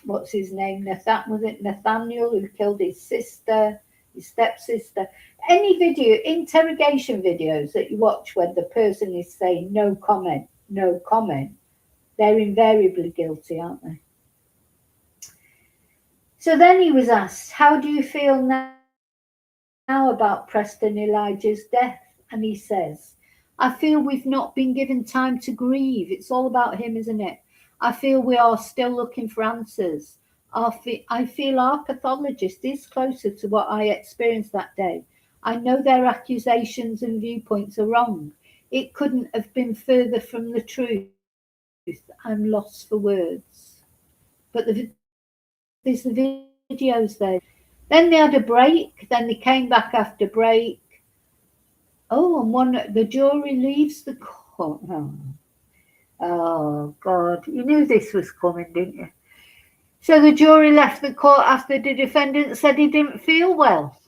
what's his name? Was it Nathaniel who killed his sister, his stepsister? Any interrogation videos that you watch when the person is saying no comment, no comment, they're invariably guilty, aren't they? So then he was asked, how do you feel now about Preston Elijah's death? And he says, I feel we've not been given time to grieve. It's all about him, isn't it? I feel we are still looking for answers. I feel our pathologist is closer to what I experienced that day. I know their accusations and viewpoints are wrong. It couldn't have been further from the truth. I'm lost for words. But there's the videos there. Then they had a break. Then they came back after break. Oh, and the jury leaves the court. Oh, God. You knew this was coming, didn't you? So the jury left the court after the defendant said he didn't feel well.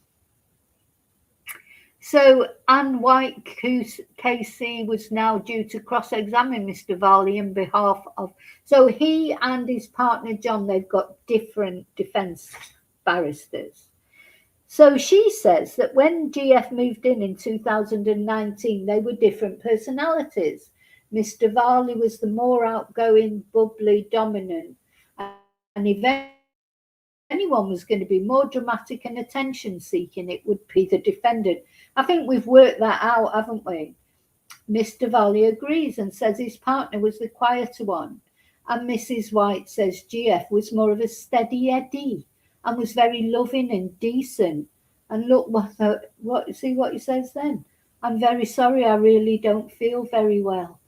So Anne White KC was now due to cross-examine Mr. Varley on behalf of... So he and his partner John, they've got different defence barristers. So she says that when GF moved in 2019, they were different personalities. Mr. Varley was the more outgoing, bubbly, dominant, and if anyone was going to be more dramatic and attention-seeking, it would be the defendant. I think we've worked that out, haven't we? Mr. Varley agrees and says his partner was the quieter one, and Mrs. White says GF was more of a steady Eddie and was very loving and decent. And look see what he says then. I'm very sorry, I really don't feel very well.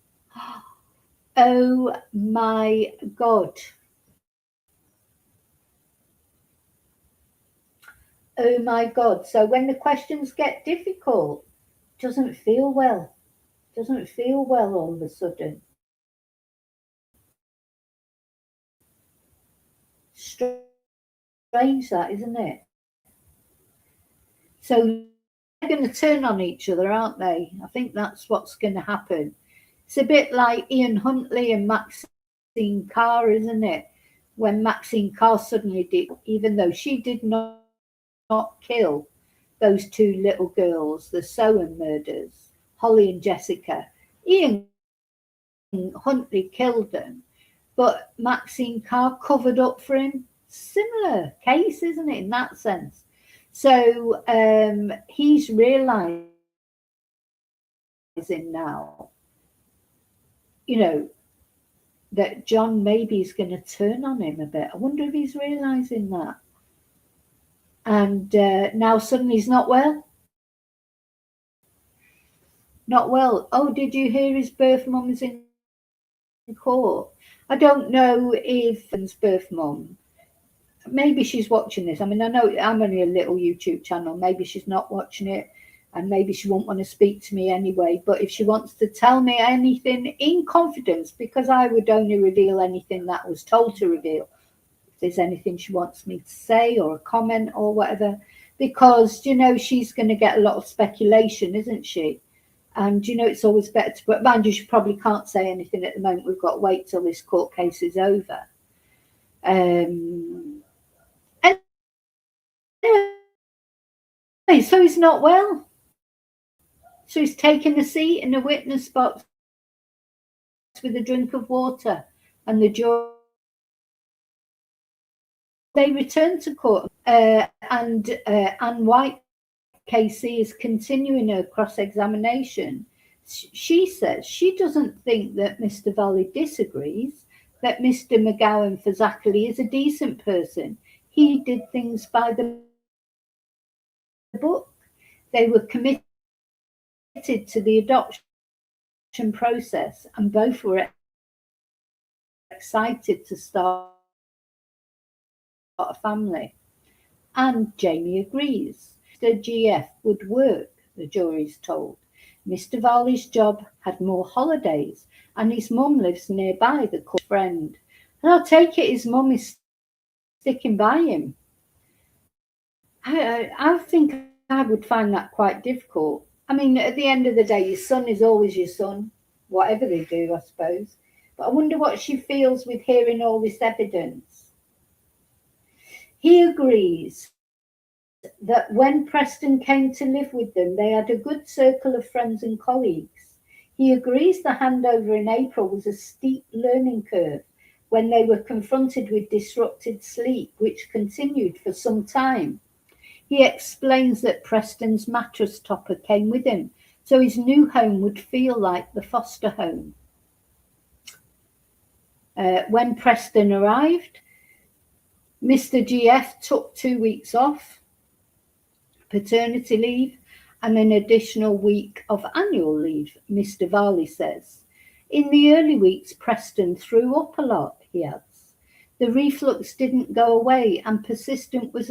Oh my God. Oh my God. So when the questions get difficult, doesn't feel well all of a sudden. Strange that, isn't it? So they're going to turn on each other, aren't they? I think that's what's going to happen. It's a bit like Ian Huntley and Maxine Carr, isn't it? When Maxine Carr suddenly did, even though she did not kill those two little girls, the Sohan murders, Holly and Jessica. Ian Huntley killed them, but Maxine Carr covered up for him. Similar case, isn't it, in that sense? So he's realising now, that John maybe is going to turn on him a bit. I wonder if he's realising that. And now suddenly he's not well. Not well. Oh, did you hear his birth mum is in court? I don't know if his birth mum, maybe she's watching this. I mean, I know I'm only a little YouTube channel. Maybe she's not watching it, and maybe she won't want to speak to me anyway. But if she wants to tell me anything in confidence, because I would only reveal anything that was told to reveal, if there's anything she wants me to say or a comment or whatever, because, she's going to get a lot of speculation, isn't she? And, it's always better to, but mind you, she probably can't say anything at the moment. We've got to wait till this court case is over. Anyway, so he's not well. So he's taken a seat in the witness box with a drink of water, and the jury, they return to court, and Anne White KC is continuing her cross-examination. She says she doesn't think that Mr. Varley disagrees, that Mr. McGowan-Fazakerley is a decent person. He did things by the book. They were committed to the adoption process, and both were excited to start a family. And Jaimie agrees. Mr. GF would work, the jury's told. Mr. Varley's job had more holidays, and his mum lives nearby, the court friend. And I'll take it his mum is sticking by him. I think I would find that quite difficult. I mean, at the end of the day, your son is always your son, whatever they do, I suppose. But I wonder what she feels with hearing all this evidence. He agrees that when Preston came to live with them, they had a good circle of friends and colleagues. He agrees the handover in April was a steep learning curve when they were confronted with disrupted sleep, which continued for some time. He explains that Preston's mattress topper came with him, so his new home would feel like the foster home. When Preston arrived, Mr. GF took 2 weeks off, paternity leave, and an additional week of annual leave, Mr. Varley says. In the early weeks, Preston threw up a lot, he adds. The reflux didn't go away, and Preston was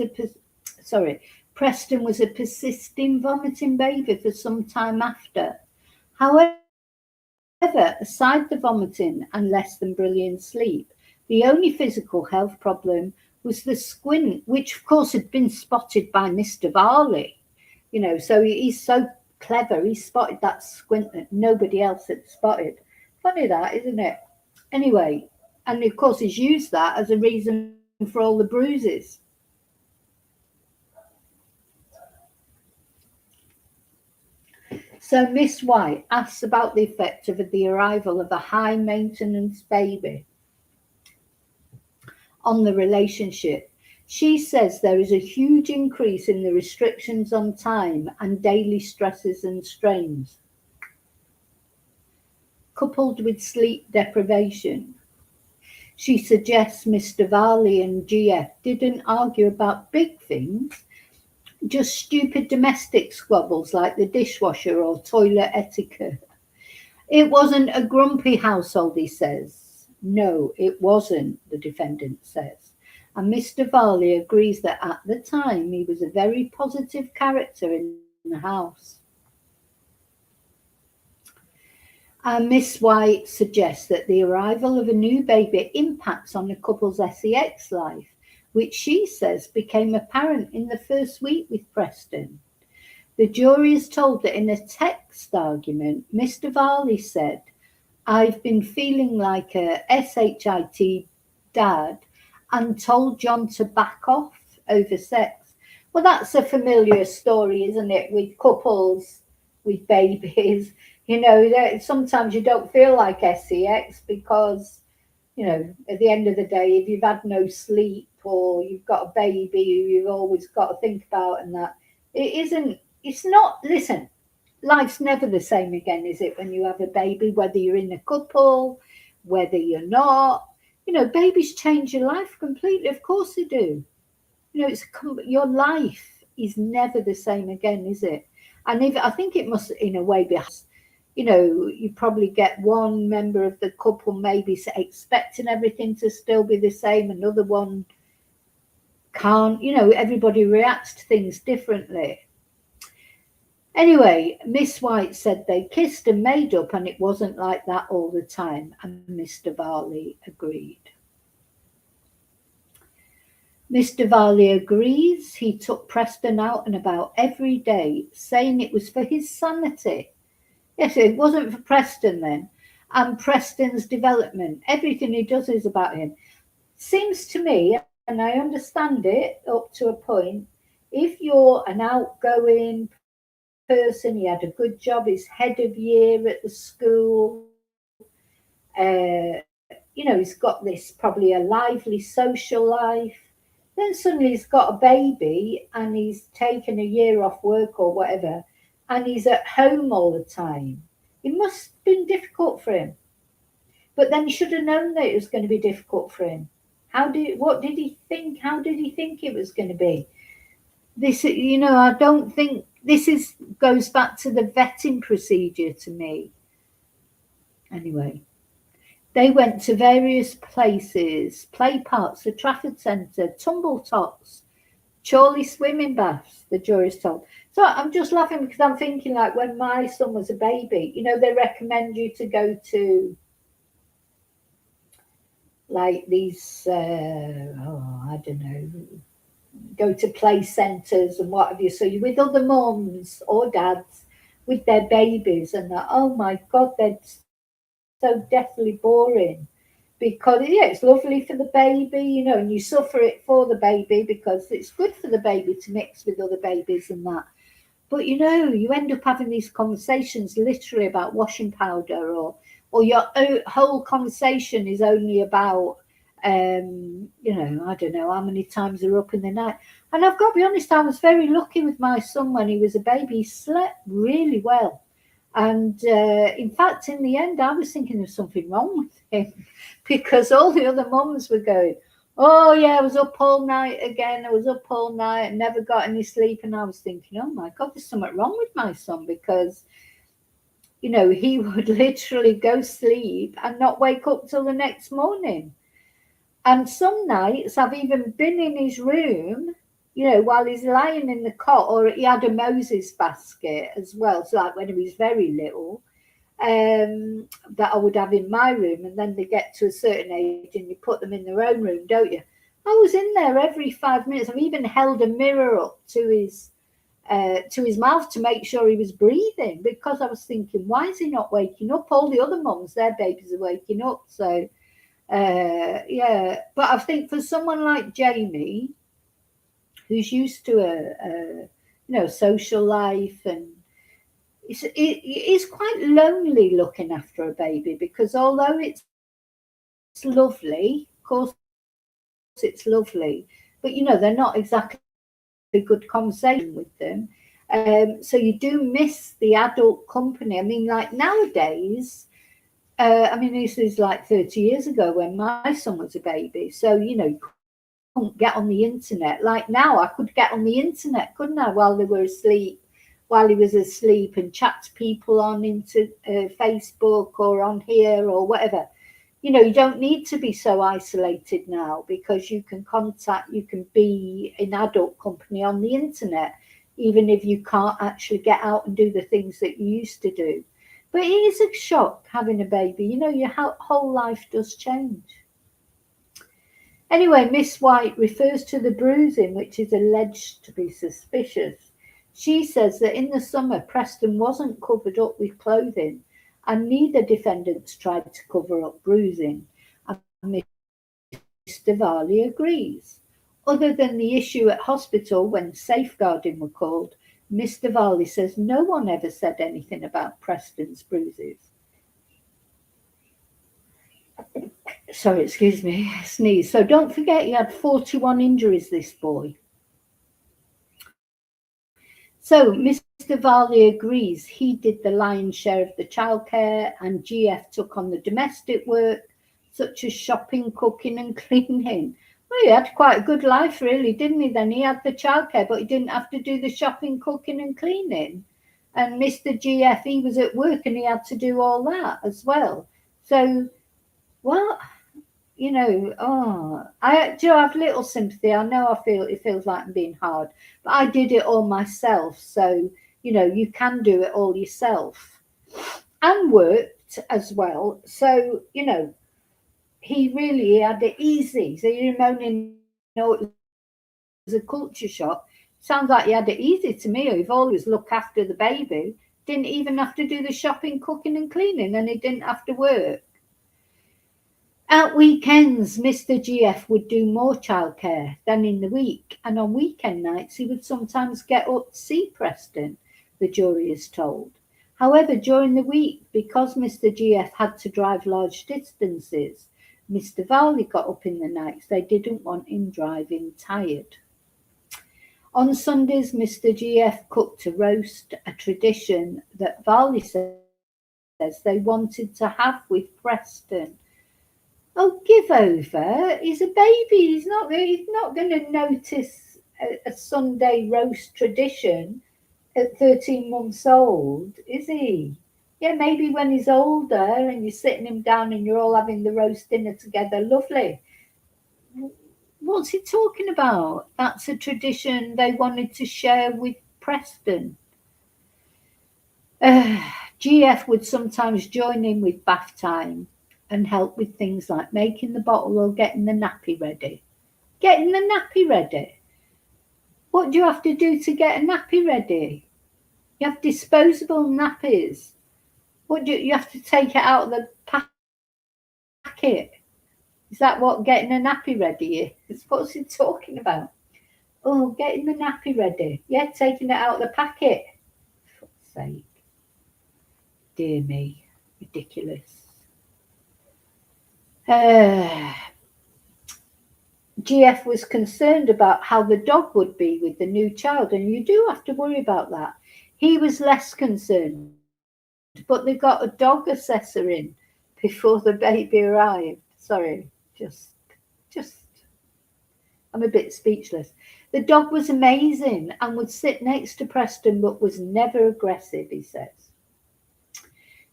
a persisting vomiting baby for some time after. However, aside the vomiting and less than brilliant sleep, the only physical health problem was the squint, which of course had been spotted by Mr. Varley. So he's so clever, he spotted that squint that nobody else had spotted. Funny that, isn't it? Anyway, and of course he's used that as a reason for all the bruises. So Miss White asks about the effect of the arrival of a high maintenance baby on the relationship. She says there is a huge increase in the restrictions on time and daily stresses and strains, coupled with sleep deprivation. She suggests Mr. Varley and GF didn't argue about big things, just stupid domestic squabbles like the dishwasher or toilet etiquette. It wasn't a grumpy household, he says. No, it wasn't, the defendant says. And Mr. Varley agrees that at the time he was a very positive character in the house. And Miss White suggests that the arrival of a new baby impacts on the couple's sex life, which she says became apparent in the first week with Preston. The jury is told that in a text argument, Mr. Varley said, "I've been feeling like a SHIT dad," and told John to back off over sex. Well, that's a familiar story, isn't it, with couples with babies. Sometimes you don't feel like sex because, at the end of the day, if you've had no sleep or you've got a baby you've always got to think about and that, listen, life's never the same again, is it, when you have a baby, whether you're in a couple, whether you're not. Babies change your life completely. Of course they do. Your life is never the same again, is it? And I think it must, in a way, be. You probably get one member of the couple maybe expecting everything to still be the same, another one can't. Everybody reacts to things differently. Anyway, Miss White said they kissed and made up, and it wasn't like that all the time, and Mr. Varley agreed. Mr. Varley agrees he took Preston out and about every day, saying it was for his sanity. Yes, it wasn't for Preston then, and Preston's development. Everything he does is about him. Seems to me, and I understand it up to a point, if you're an outgoing person, he had a good job, he's head of year at the school, he's got this probably a lively social life, then suddenly he's got a baby and he's taken a year off work or whatever, and he's at home all the time. It must have been difficult for him. But then he should have known that it was going to be difficult for him. What did he think? How did he think it was going to be? I don't think goes back to the vetting procedure to me. Anyway, they went to various places, play parks, the Trafford Centre, tumble tops, Chorley swimming baths, the jury's told. So I'm just laughing because I'm thinking, like, when my son was a baby, they recommend you to go to like these, I don't know, go to play centres and what have you. So you're with other mums or dads with their babies, and that, oh my God, they're so deathly boring. Because yeah, it's lovely for the baby, and you suffer it for the baby because it's good for the baby to mix with other babies and that. But you end up having these conversations literally about washing powder, or your whole conversation is only about, I don't know how many times they're up in the night. And I've got to be honest, I was very lucky with my son when he was a baby. He slept really well. And in fact, in the end, I was thinking there's something wrong with him because all the other mums were going, oh, yeah, I was up all night again. I was up all night and never got any sleep. And I was thinking, oh my God, there's something wrong with my son because, he would literally go sleep and not wake up till the next morning. And some nights I've even been in his room, while he's lying in the cot, or he had a Moses basket as well. So like when he was very little, that I would have in my room, and then they get to a certain age and you put them in their own room, don't you? I was in there every 5 minutes. I've even held a mirror up to his mouth to make sure he was breathing, because I was thinking, why is he not waking up? All the other mums, their babies are waking up. So yeah, but I think for someone like Jaimie, who's used to a social life, and it's quite lonely looking after a baby, because although it's lovely, of course it's lovely, but they're not exactly good conversation with them. So you do miss the adult company. I mean, like nowadays, this is like 30 years ago when my son was a baby. So, you couldn't get on the internet. Like now, I could get on the internet, couldn't I, while they were asleep, while he was asleep, and chat to people on into Facebook or on here or whatever. You don't need to be so isolated now, because you can be in adult company on the internet, even if you can't actually get out and do the things that you used to do. But it is a shock having a baby. Your whole life does change. Anyway, Miss White refers to the bruising, which is alleged to be suspicious. She says that in the summer, Preston wasn't covered up with clothing, and neither defendants tried to cover up bruising. And Mr. Varley agrees. Other than the issue at hospital when safeguarding were called, Mr. Varley says no one ever said anything about Preston's bruises. Sorry, excuse me, sneeze. So don't forget, he had 41 injuries, this boy. So Mr. Varley agrees he did the lion's share of the childcare, and GF took on the domestic work, such as shopping, cooking and cleaning. Well, he had quite a good life, really, didn't he? Then he had the childcare, but he didn't have to do the shopping, cooking and cleaning. And Mr. GF, he was at work and he had to do all that as well. So, well, I do have little sympathy. I know it feels like I'm being hard, but I did it all myself. So, you can do it all yourself, and worked as well. So, he really had it easy. So you're moaning, it was a culture shock. Sounds like he had it easy to me. He've always looked after the baby, didn't even have to do the shopping, cooking and cleaning, and he didn't have to work. At weekends, Mr. GF would do more childcare than in the week, and on weekend nights he would sometimes get up to see Preston, the jury is told. However, during the week, because Mr. GF had to drive large distances, Mr. Varley got up in the nights. They didn't want him driving tired. On Sundays, Mr. GF cooked a roast, a tradition that Varley says they wanted to have with Preston. Oh, give over. He's a baby. He's not going to notice a Sunday roast tradition at 13 months old, is he? Yeah, maybe when he's older and you're sitting him down and you're all having the roast dinner together, lovely. What's he talking about? That's a tradition they wanted to share with Preston. GF would sometimes join in with bath time and help with things like making the bottle or getting the nappy ready. Getting the nappy ready? What do you have to do to get a nappy ready? You have disposable nappies. What do you have to take it out of the packet? Is that what getting a nappy ready is? What's he talking about? Oh, getting the nappy ready. Yeah, taking it out of the packet. For fuck's sake. Dear me. Ridiculous. Uh, GF was concerned about how the dog would be with the new child, and you do have to worry about that. He was less concerned, but they got a dog assessor in before the baby arrived. Sorry, just, I'm a bit speechless. The dog was amazing and would sit next to Preston, but was never aggressive, he says.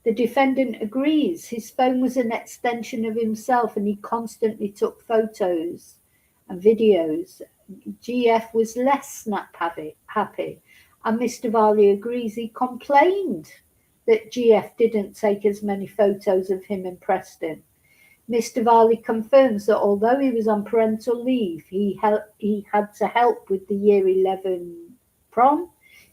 The defendant agrees. His phone was an extension of himself and he constantly took photos and videos. GF was less happy, and Mr. Varley agrees. He complained that GF didn't take as many photos of him and Preston. Mr. Varley confirms that although he was on parental leave, he had to help with the Year 11 prom.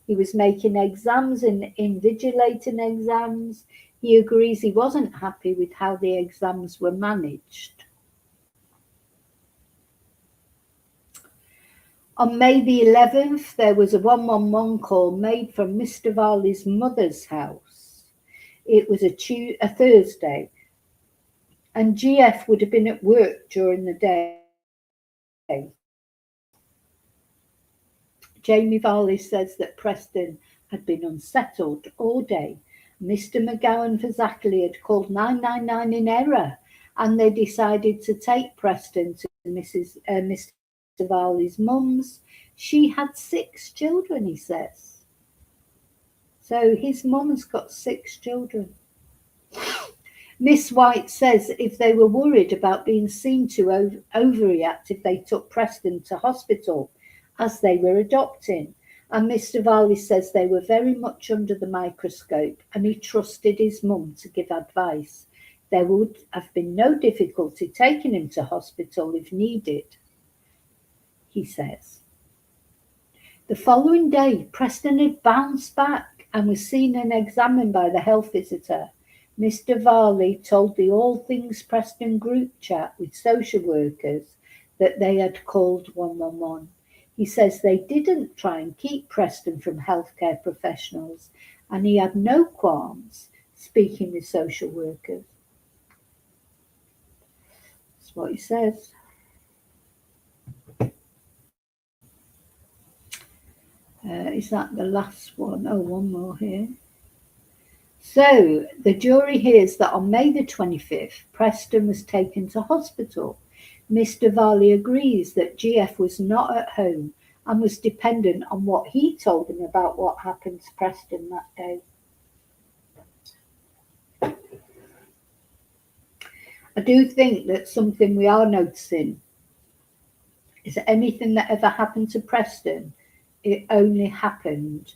He was making exams and invigilating exams. He agrees he wasn't happy with how the exams were managed. On May the 11th, there was a 111 call made from Mr. Varley's mother's house. It was a Thursday, and GF would have been at work during the day. Jaimie Varley says that Preston had been unsettled all day. Mr. McGowan Fazakerley had called 999 in error, and they decided to take Preston to Mr. Varley's mum's. She had 6 children, he says. So his mum's got 6 children. Miss White says if they were worried about being seen to overreact if they took Preston to hospital, as they were adopting. And Mr. Varley says they were very much under the microscope and he trusted his mum to give advice. There would have been no difficulty taking him to hospital if needed, he says. The following day, Preston had bounced back and was seen and examined by the health visitor. Mr. Varley told the All Things Preston group chat with social workers that they had called 111. He says they didn't try and keep Preston from healthcare professionals and he had no qualms speaking with social workers. That's what he says. Is that the last one? Oh, one more here. So the jury hears that on May the 25th, Preston was taken to hospital. Mr. Varley agrees that GF was not at home and was dependent on what he told him about what happened to Preston that day. I do think that something we are noticing is that anything that ever happened to Preston, it only happened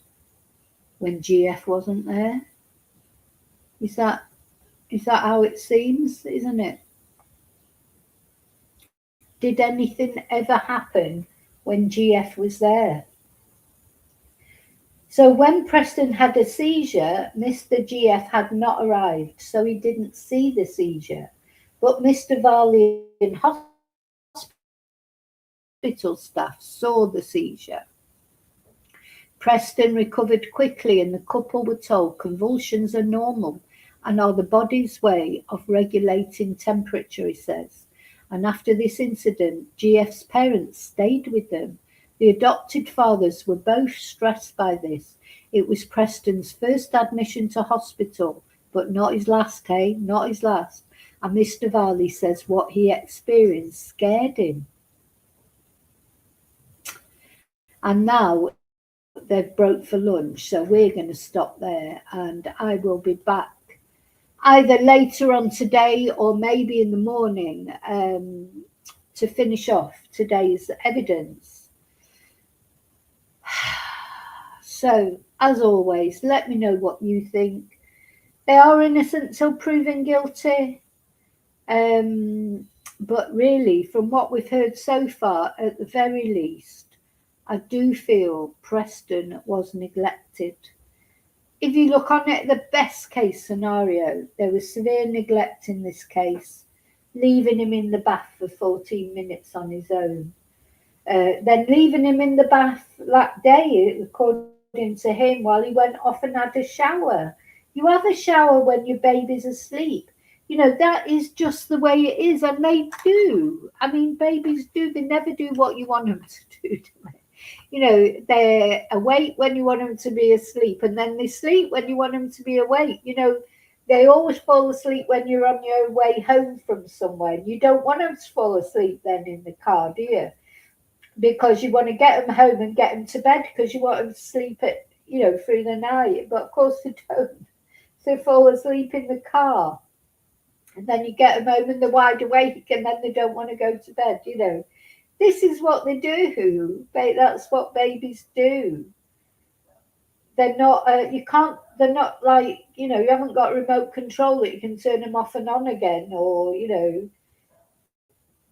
when GF wasn't there. Is that how it seems, isn't it? Did anything ever happen when GF was there? So when Preston had a seizure, Mr. GF had not arrived, so he didn't see the seizure. But Mr. Varley and hospital staff saw the seizure. Preston recovered quickly and the couple were told convulsions are normal and are the body's way of regulating temperature, he says. And after this incident, GF's parents stayed with them. The adopted fathers were both stressed by this. It was Preston's first admission to hospital, but not his last, hey? Not his last. And Mr. Varley says what he experienced scared him. And now they've broke for lunch, so we're going to stop there and I will be back either later on today or maybe in the morning to finish off today's evidence. So, as always, let me know what you think. They are innocent till proven guilty. But really, from what we've heard so far, at the very least, I do feel Preston was neglected. if you look on it, the best case scenario, there was severe neglect in this case, leaving him in the bath for 14 minutes on his own. Then leaving him in the bath that day, according to him, while he went off and had a shower. You have a shower when your baby's asleep. You know, that is just the way it is. And they do. I mean, babies do. They never do what you want them to do. You know, they're awake when you want them to be asleep, and then they sleep when you want them to be awake. You know, they always fall asleep when you're on your way home from somewhere. You don't want them to fall asleep then in the car, do you? Because you want to get them home and get them to bed because you want them to sleep at, you know, through the night. But of course they don't. They fall asleep in the car. And then you get them home and they're wide awake and then they don't want to go to bed, you know. This is what they do. That's what babies do. They're not, they're not like, you know, you haven't got remote control that you can turn them off and on again, or, you know,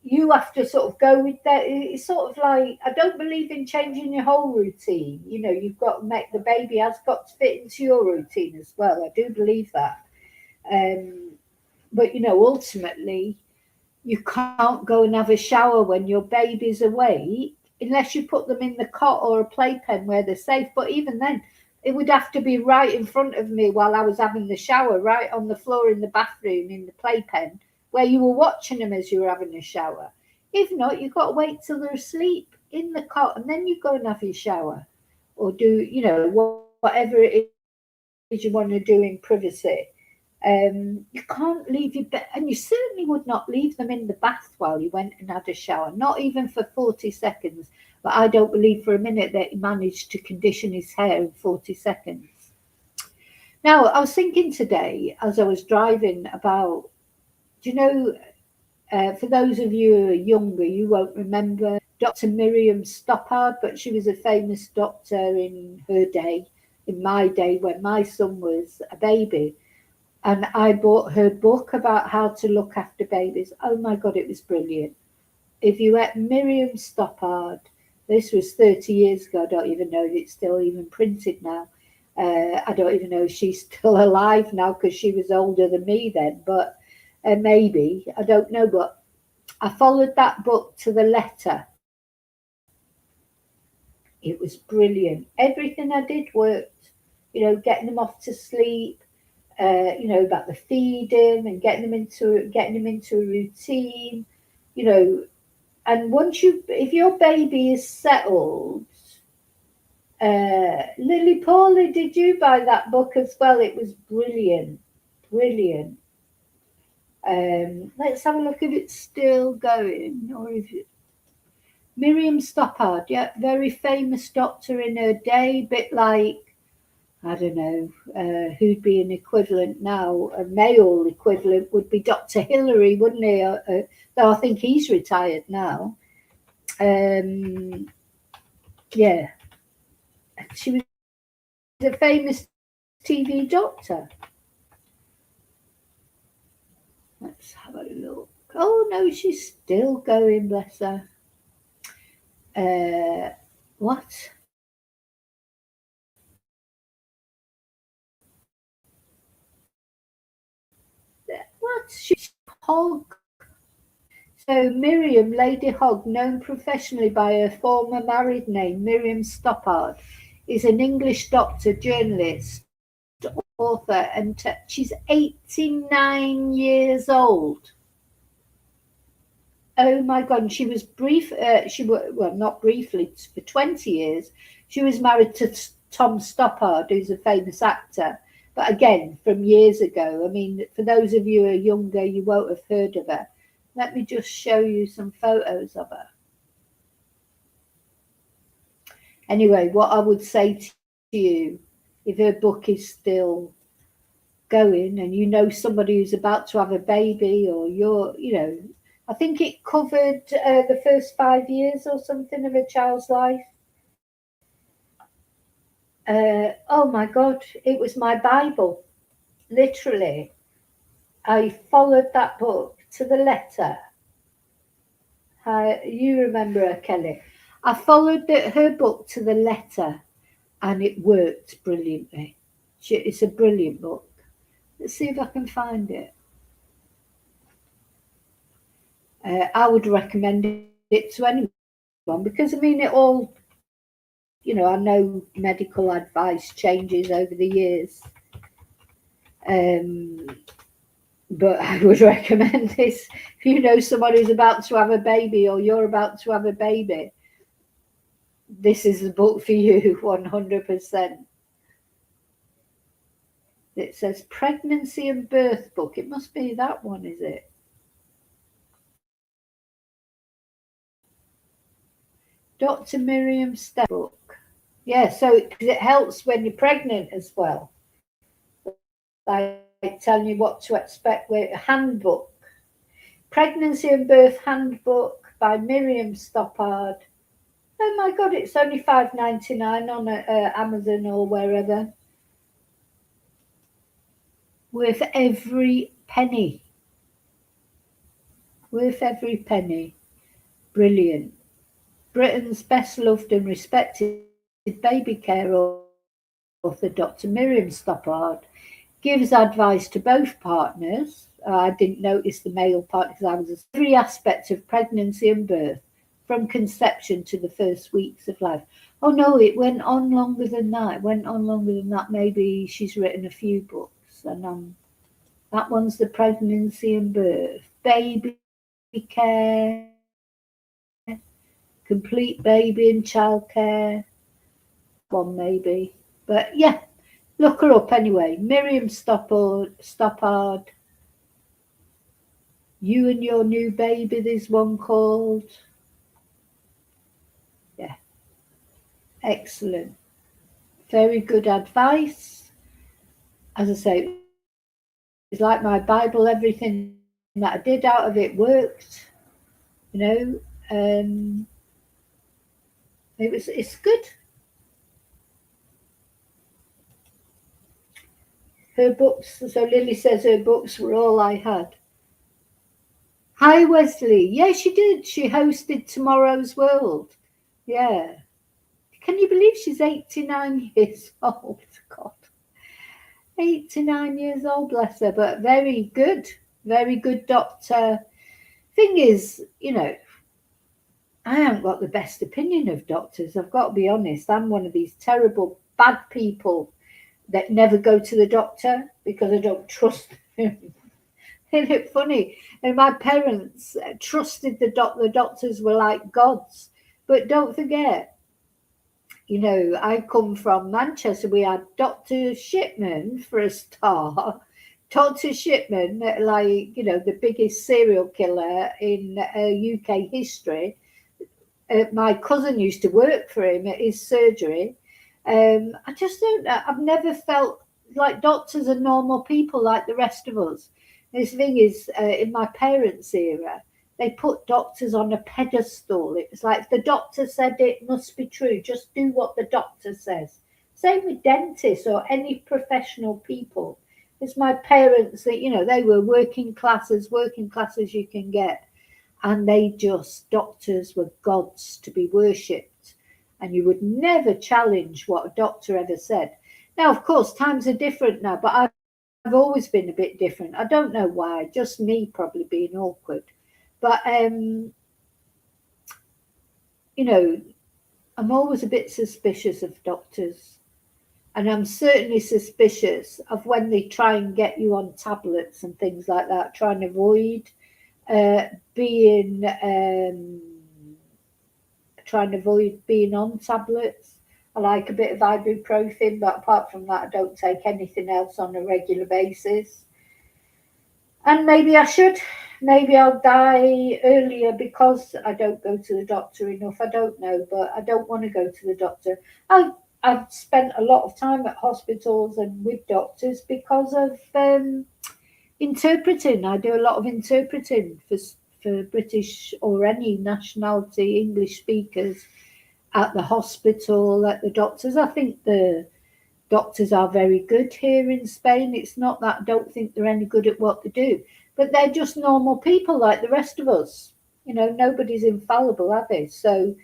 you have to sort of go with that. It's sort of like, I don't believe in changing your whole routine. You know, you've got to make the baby has got to fit into your routine as well. I do believe that. Um, but, you know, ultimately, you can't go and have a shower when your baby's awake unless you put them in the cot or a playpen where they're safe. But even then, it would have to be right in front of me while I was having the shower, right on the floor in the bathroom in the playpen where you were watching them as you were having a shower. If not, you've got to wait till they're asleep in the cot and then you go and have your shower or do, you know, whatever it is you want to do in privacy. You can't leave your bed, and you certainly would not leave them in the bath while you went and had a shower, not even for 40 seconds. But I don't believe for a minute that he managed to condition his hair in 40 seconds. Now, I was thinking today as I was driving about, do you know, for those of you who are younger, you won't remember Dr. Miriam Stoppard, but she was a famous doctor in her day, in my day when my son was a baby. And I bought her book about how to look after babies. Oh my God, it was brilliant. If you had Miriam Stoppard, this was 30 years ago. I don't even know if it's still even printed now. I don't even know if she's still alive now because she was older than me then, but maybe, I don't know. But I followed that book to the letter. It was brilliant. Everything I did worked, you know, getting them off to sleep, you know, about the feeding and getting them into a routine, you know. And once you, if your baby is settled, Lily Paula, did you buy that book as well? It was brilliant, brilliant. Let's have a look if it's still going, or if it, Miriam Stoppard, yeah, very famous doctor in her day, bit like, I don't know, who'd be an equivalent now? A male equivalent would be Dr. Hillary, wouldn't he? Though I think he's retired now. Um, yeah, she was a famous TV doctor. Let's have a look. Oh no, she's still going, bless her. What? What? She's Hogg. So Miriam Lady Hogg, known professionally by her former married name, Miriam Stoppard, is an English doctor, journalist, author, and she's 89 years old. Oh my God! And she was brief. Well, not briefly, for 20 years. She was married to Tom Stoppard, who's a famous actor. But again, from years ago. I mean, for those of you who are younger, you won't have heard of her. Let me just show you some photos of her. Anyway, what I would say to you, if her book is still going and you know somebody who's about to have a baby, or you're, you know, I think it covered the first 5 years or something of a child's life. Oh my God, it was my Bible. Literally, I followed that book to the letter. You remember her, Kelly? I followed her book to the letter, and it worked brilliantly. It's a brilliant book. Let's see if I can find it. I would recommend it to anyone because I mean, it all, I know medical advice changes over the years, um, but I would recommend this if you know someone who's about to have a baby or you're about to have a baby. This is the book for you, 100%. It says pregnancy and birth book. It must be that one, is it? Dr. Miriam Step book. Yeah, so it helps when you're pregnant as well. Like telling you what to expect with a handbook. Pregnancy and Birth Handbook by Miriam Stoppard. Oh my God, it's only $5.99 on Amazon or wherever. Worth every penny. Worth every penny. Brilliant. Britain's best loved and respected baby care author, Dr. Miriam Stoppard, gives advice to both partners. I didn't notice the male part because I was every aspect of pregnancy and birth, from conception to the first weeks of life. Oh no, it went on longer than that. It went on longer than that. Maybe she's written a few books, and that one's the pregnancy and birth, baby care, complete baby and childcare. One maybe, but yeah, look her up anyway. Miriam Stoppard. You and Your New Baby, there's one called. Yeah, excellent. Very good advice. As I say, it's like my Bible, everything that I did out of it worked. You know, it's good. Her books, so Lily says her books were all I had. Hi, Wesley. Yeah, she did. She hosted Tomorrow's World. Yeah. Can you believe she's 89 years old? God. 89 years old, bless her, but very good doctor. Thing is, I haven't got the best opinion of doctors. I've got to be honest. I'm one of these terrible, bad people that never go to the doctor because I don't trust them. Isn't it funny? And my parents trusted the doctors were like gods. But don't forget, I come from Manchester. We had Dr. Shipman for a star. Dr. Shipman, like, the biggest serial killer in UK history. My cousin used to work for him at his surgery. I just don't know. I've never felt like doctors are normal people like the rest of us. This thing is, in my parents' era, they put doctors on a pedestal. It was like, if the doctor said it must be true. Just do what the doctor says. Same with dentists or any professional people. It's my parents that, they were working class as you can get. And doctors were gods to be worshipped. And you would never challenge what a doctor ever said. Now, of course, times are different now, but I've always been a bit different. I don't know why, just me probably being awkward. But, I'm always a bit suspicious of doctors. And I'm certainly suspicious of when they try and get you on tablets and things like that, trying to avoid being on tablets. I like a bit of ibuprofen, but apart from that, I don't take anything else on a regular basis. And maybe I should. Maybe I'll die earlier because I don't go to the doctor enough. I don't know, but I don't want to go to the doctor. I've spent a lot of time at hospitals and with doctors because of interpreting. I do a lot of interpreting for British or any nationality English speakers at the hospital, at the doctors. I think the doctors are very good here in Spain. It's not that I don't think they're any good at what they do, but they're just normal people like the rest of us. Nobody's infallible, are they? So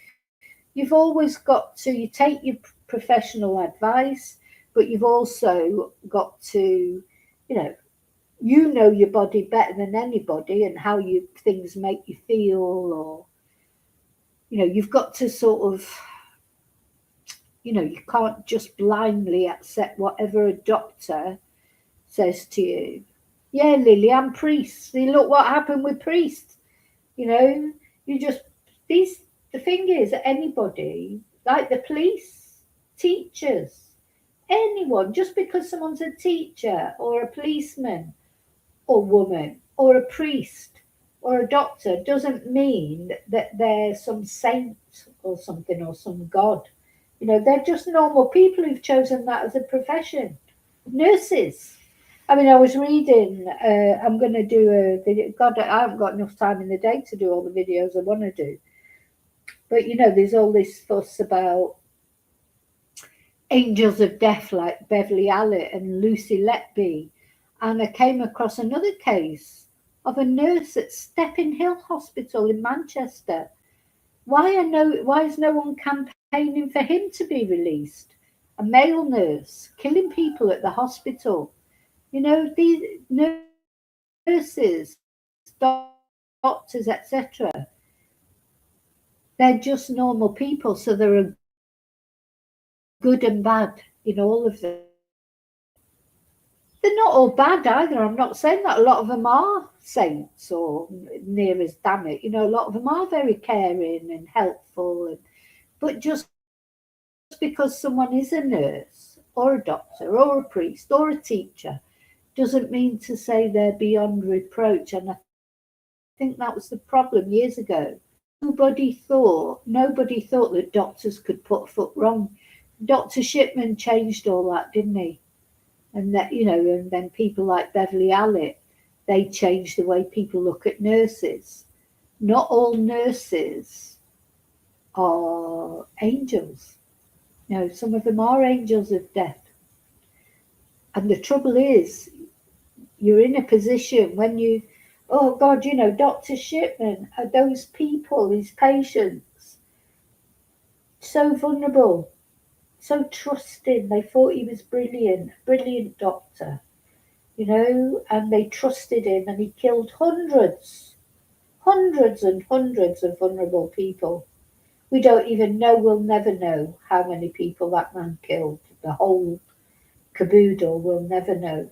you've always got to, you take your professional advice, but you've also got to, you know your body better than anybody and how things make you feel, or you've got to sort of, you can't just blindly accept whatever a doctor says to you. Yeah, Lily, I'm priest. See, look what happened with priests. You know, you just these. The thing is, anybody, like the police, teachers, anyone, just because someone's a teacher or a policeman or woman or a priest or a doctor doesn't mean that they're some saint or something or some god. They're just normal people who've chosen that as a profession. Nurses. I mean, I was reading, I'm going to do a video. God, I haven't got enough time in the day to do all the videos I want to do. But, there's all this fuss about angels of death like Beverly Allitt and Lucy Letby. And I came across another case of a nurse at Stepping Hill Hospital in Manchester. Why is no one campaigning for him to be released? A male nurse killing people at the hospital. These nurses, doctors, etc. They're just normal people, so there are good and bad in all of them. They're not all bad either. I'm not saying that. A lot of them are saints or near as damn it. A lot of them are very caring and helpful. But just because someone is a nurse or a doctor or a priest or a teacher doesn't mean to say they're beyond reproach. And I think that was the problem years ago. Nobody thought that doctors could put a foot wrong. Dr. Shipman changed all that, didn't he? And that, and then people like Beverly Allitt, they changed the way people look at nurses. Not all nurses are angels. Some of them are angels of death. And the trouble is, you're in a position when oh God, Dr. Shipman, those people, these patients, so vulnerable, so trusting. They thought he was brilliant doctor, and they trusted him, and he killed hundreds and hundreds of vulnerable people. We don't even know, we'll never know how many people that man killed. The whole caboodle, we'll never know.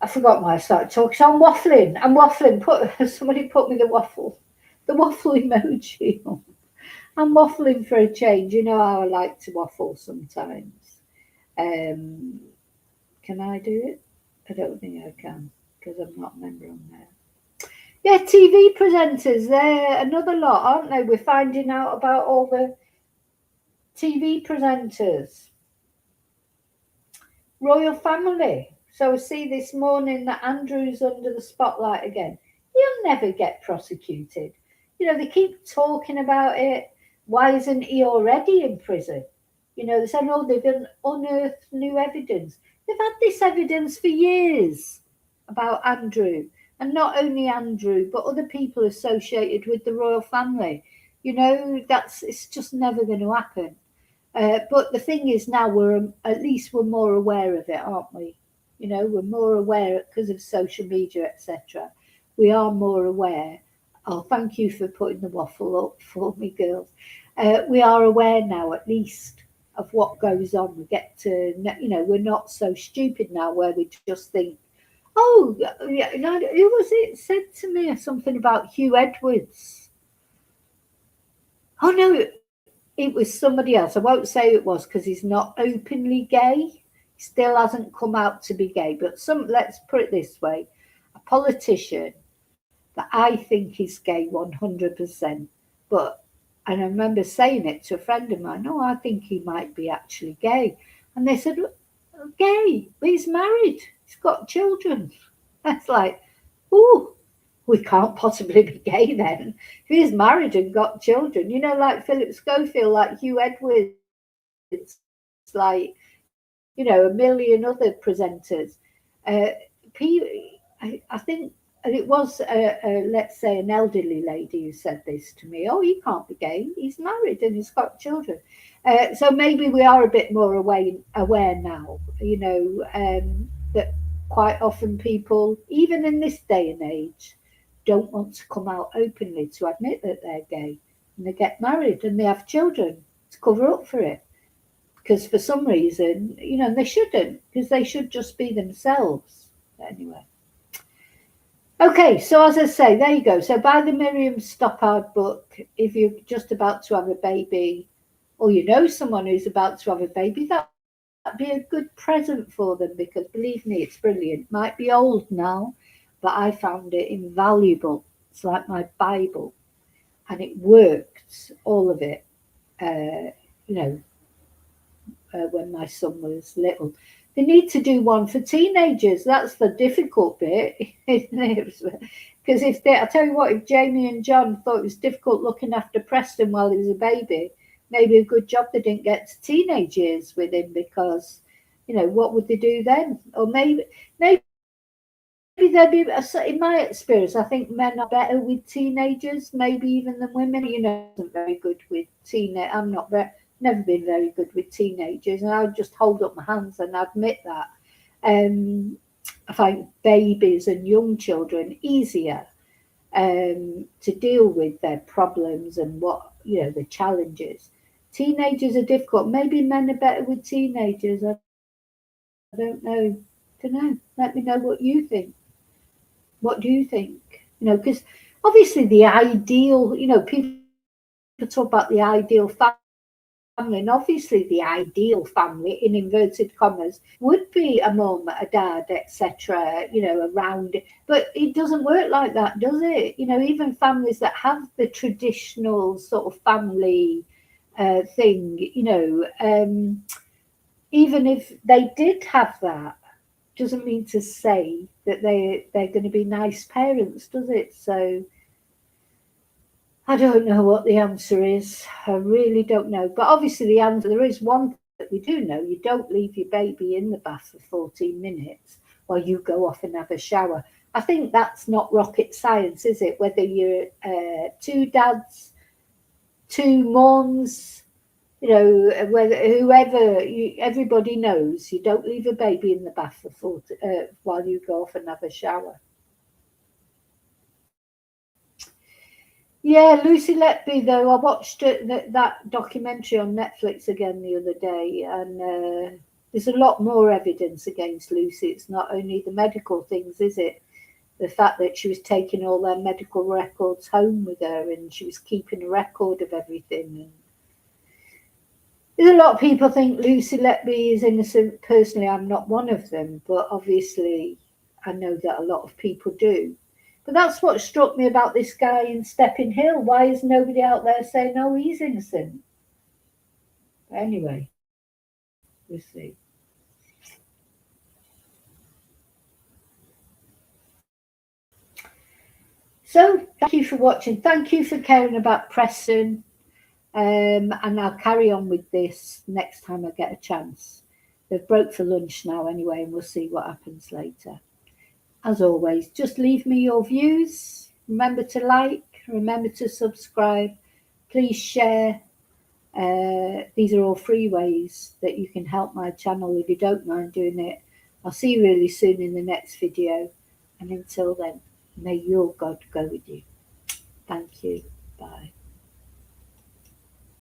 I forgot why I started talking. So I'm waffling. Somebody put me the waffle emoji on. I'm waffling for a change. You know how I like to waffle sometimes. Can I do it? I don't think I can because I'm not a member on there. Yeah, TV presenters, they're another lot, aren't they? We're finding out about all the TV presenters. Royal family. So I see this morning that Andrew's under the spotlight again. He'll never get prosecuted. They keep talking about it. Why isn't he already in prison? They said, oh, they've unearthed new evidence. They've had this evidence for years about Andrew. And not only Andrew, but other people associated with the royal family. It's just never going to happen. But the thing is now we're more aware of it, aren't we? We're more aware because of social media, etc. We are more aware. Oh, thank you for putting the waffle up for me, girls. We are aware now, at least, of what goes on. We get to, we're not so stupid now where we just think, oh, yeah, who was it said to me something about Hugh Edwards? Oh, no, it was somebody else. I won't say who it was because he's not openly gay. He still hasn't come out to be gay. But let's put it this way, a politician that I think is gay 100%. And I remember saying it to a friend of mine, I think he might be actually gay. And they said, gay, but he's married. He's got children. That's like, ooh, we can't possibly be gay then. If he's married and got children, like Philip Schofield, like Hugh Edwards, like, a million other presenters. I think and it was, let's say, an elderly lady who said this to me. Oh, he can't be gay. He's married and he's got children. So maybe we are a bit more aware now, that quite often people, even in this day and age, don't want to come out openly to admit that they're gay. And they get married and they have children to cover up for it. Because for some reason, they shouldn't, because they should just be themselves. Anyway. Okay, so as I say, there you go. So buy the Miriam Stoppard book if you're just about to have a baby, or you know someone who's about to have a baby. That'd be a good present for them, because believe me, it's brilliant. Might be old now, but I found it invaluable. It's like my Bible, and it worked, all of it. When my son was little. They need to do one for teenagers. That's the difficult bit, isn't it? Because I tell you what, if Jaimie and John thought it was difficult looking after Preston while he was a baby, maybe a good job they didn't get to teenage years with him, because, what would they do then? Or maybe they'd be, in my experience, I think men are better with teenagers, maybe even than women. Isn't very good with I'm not very, never been very good with teenagers, and I would just hold up my hands and admit that. I find babies and young children easier to deal with their problems and the challenges. Teenagers are difficult. Maybe men are better with teenagers. I don't know. Let me know what you think. What do you think? Because obviously the ideal, people talk about the ideal family, and obviously the ideal family, in inverted commas, would be a mum, a dad, etc., around. But it doesn't work like that, does it? Even families that have the traditional sort of family thing, even if they did have that, doesn't mean to say that they're going to be nice parents, does it? So I don't know what the answer is. I really don't know. But obviously the answer, there is one that we do know. You don't leave your baby in the bath for 14 minutes while you go off and have a shower. I think that's not rocket science, is it? Whether you're two dads, two mums, whether everybody knows you don't leave a baby in the bath for 40, while you go off and have a shower. Yeah, Lucy Letby, though, I watched that documentary on Netflix again the other day, and there's a lot more evidence against Lucy. It's not only the medical things, is it? The fact that she was taking all their medical records home with her, and she was keeping a record of everything. And there's a lot of people think Lucy Letby is innocent. Personally, I'm not one of them, but obviously I know that a lot of people do. But that's what struck me about this guy in Stepping Hill. Why is nobody out there saying, oh, he's innocent? Anyway, we'll see. So thank you for watching. Thank you for caring about Preston. And I'll carry on with this next time I get a chance. They've broke for lunch now anyway, and we'll see what happens later. As always, just leave me your views. Remember to like, remember to subscribe. Please share. These are all free ways that you can help my channel if you don't mind doing it. I'll see you really soon in the next video. And until then, may your God go with you. Thank you. Bye.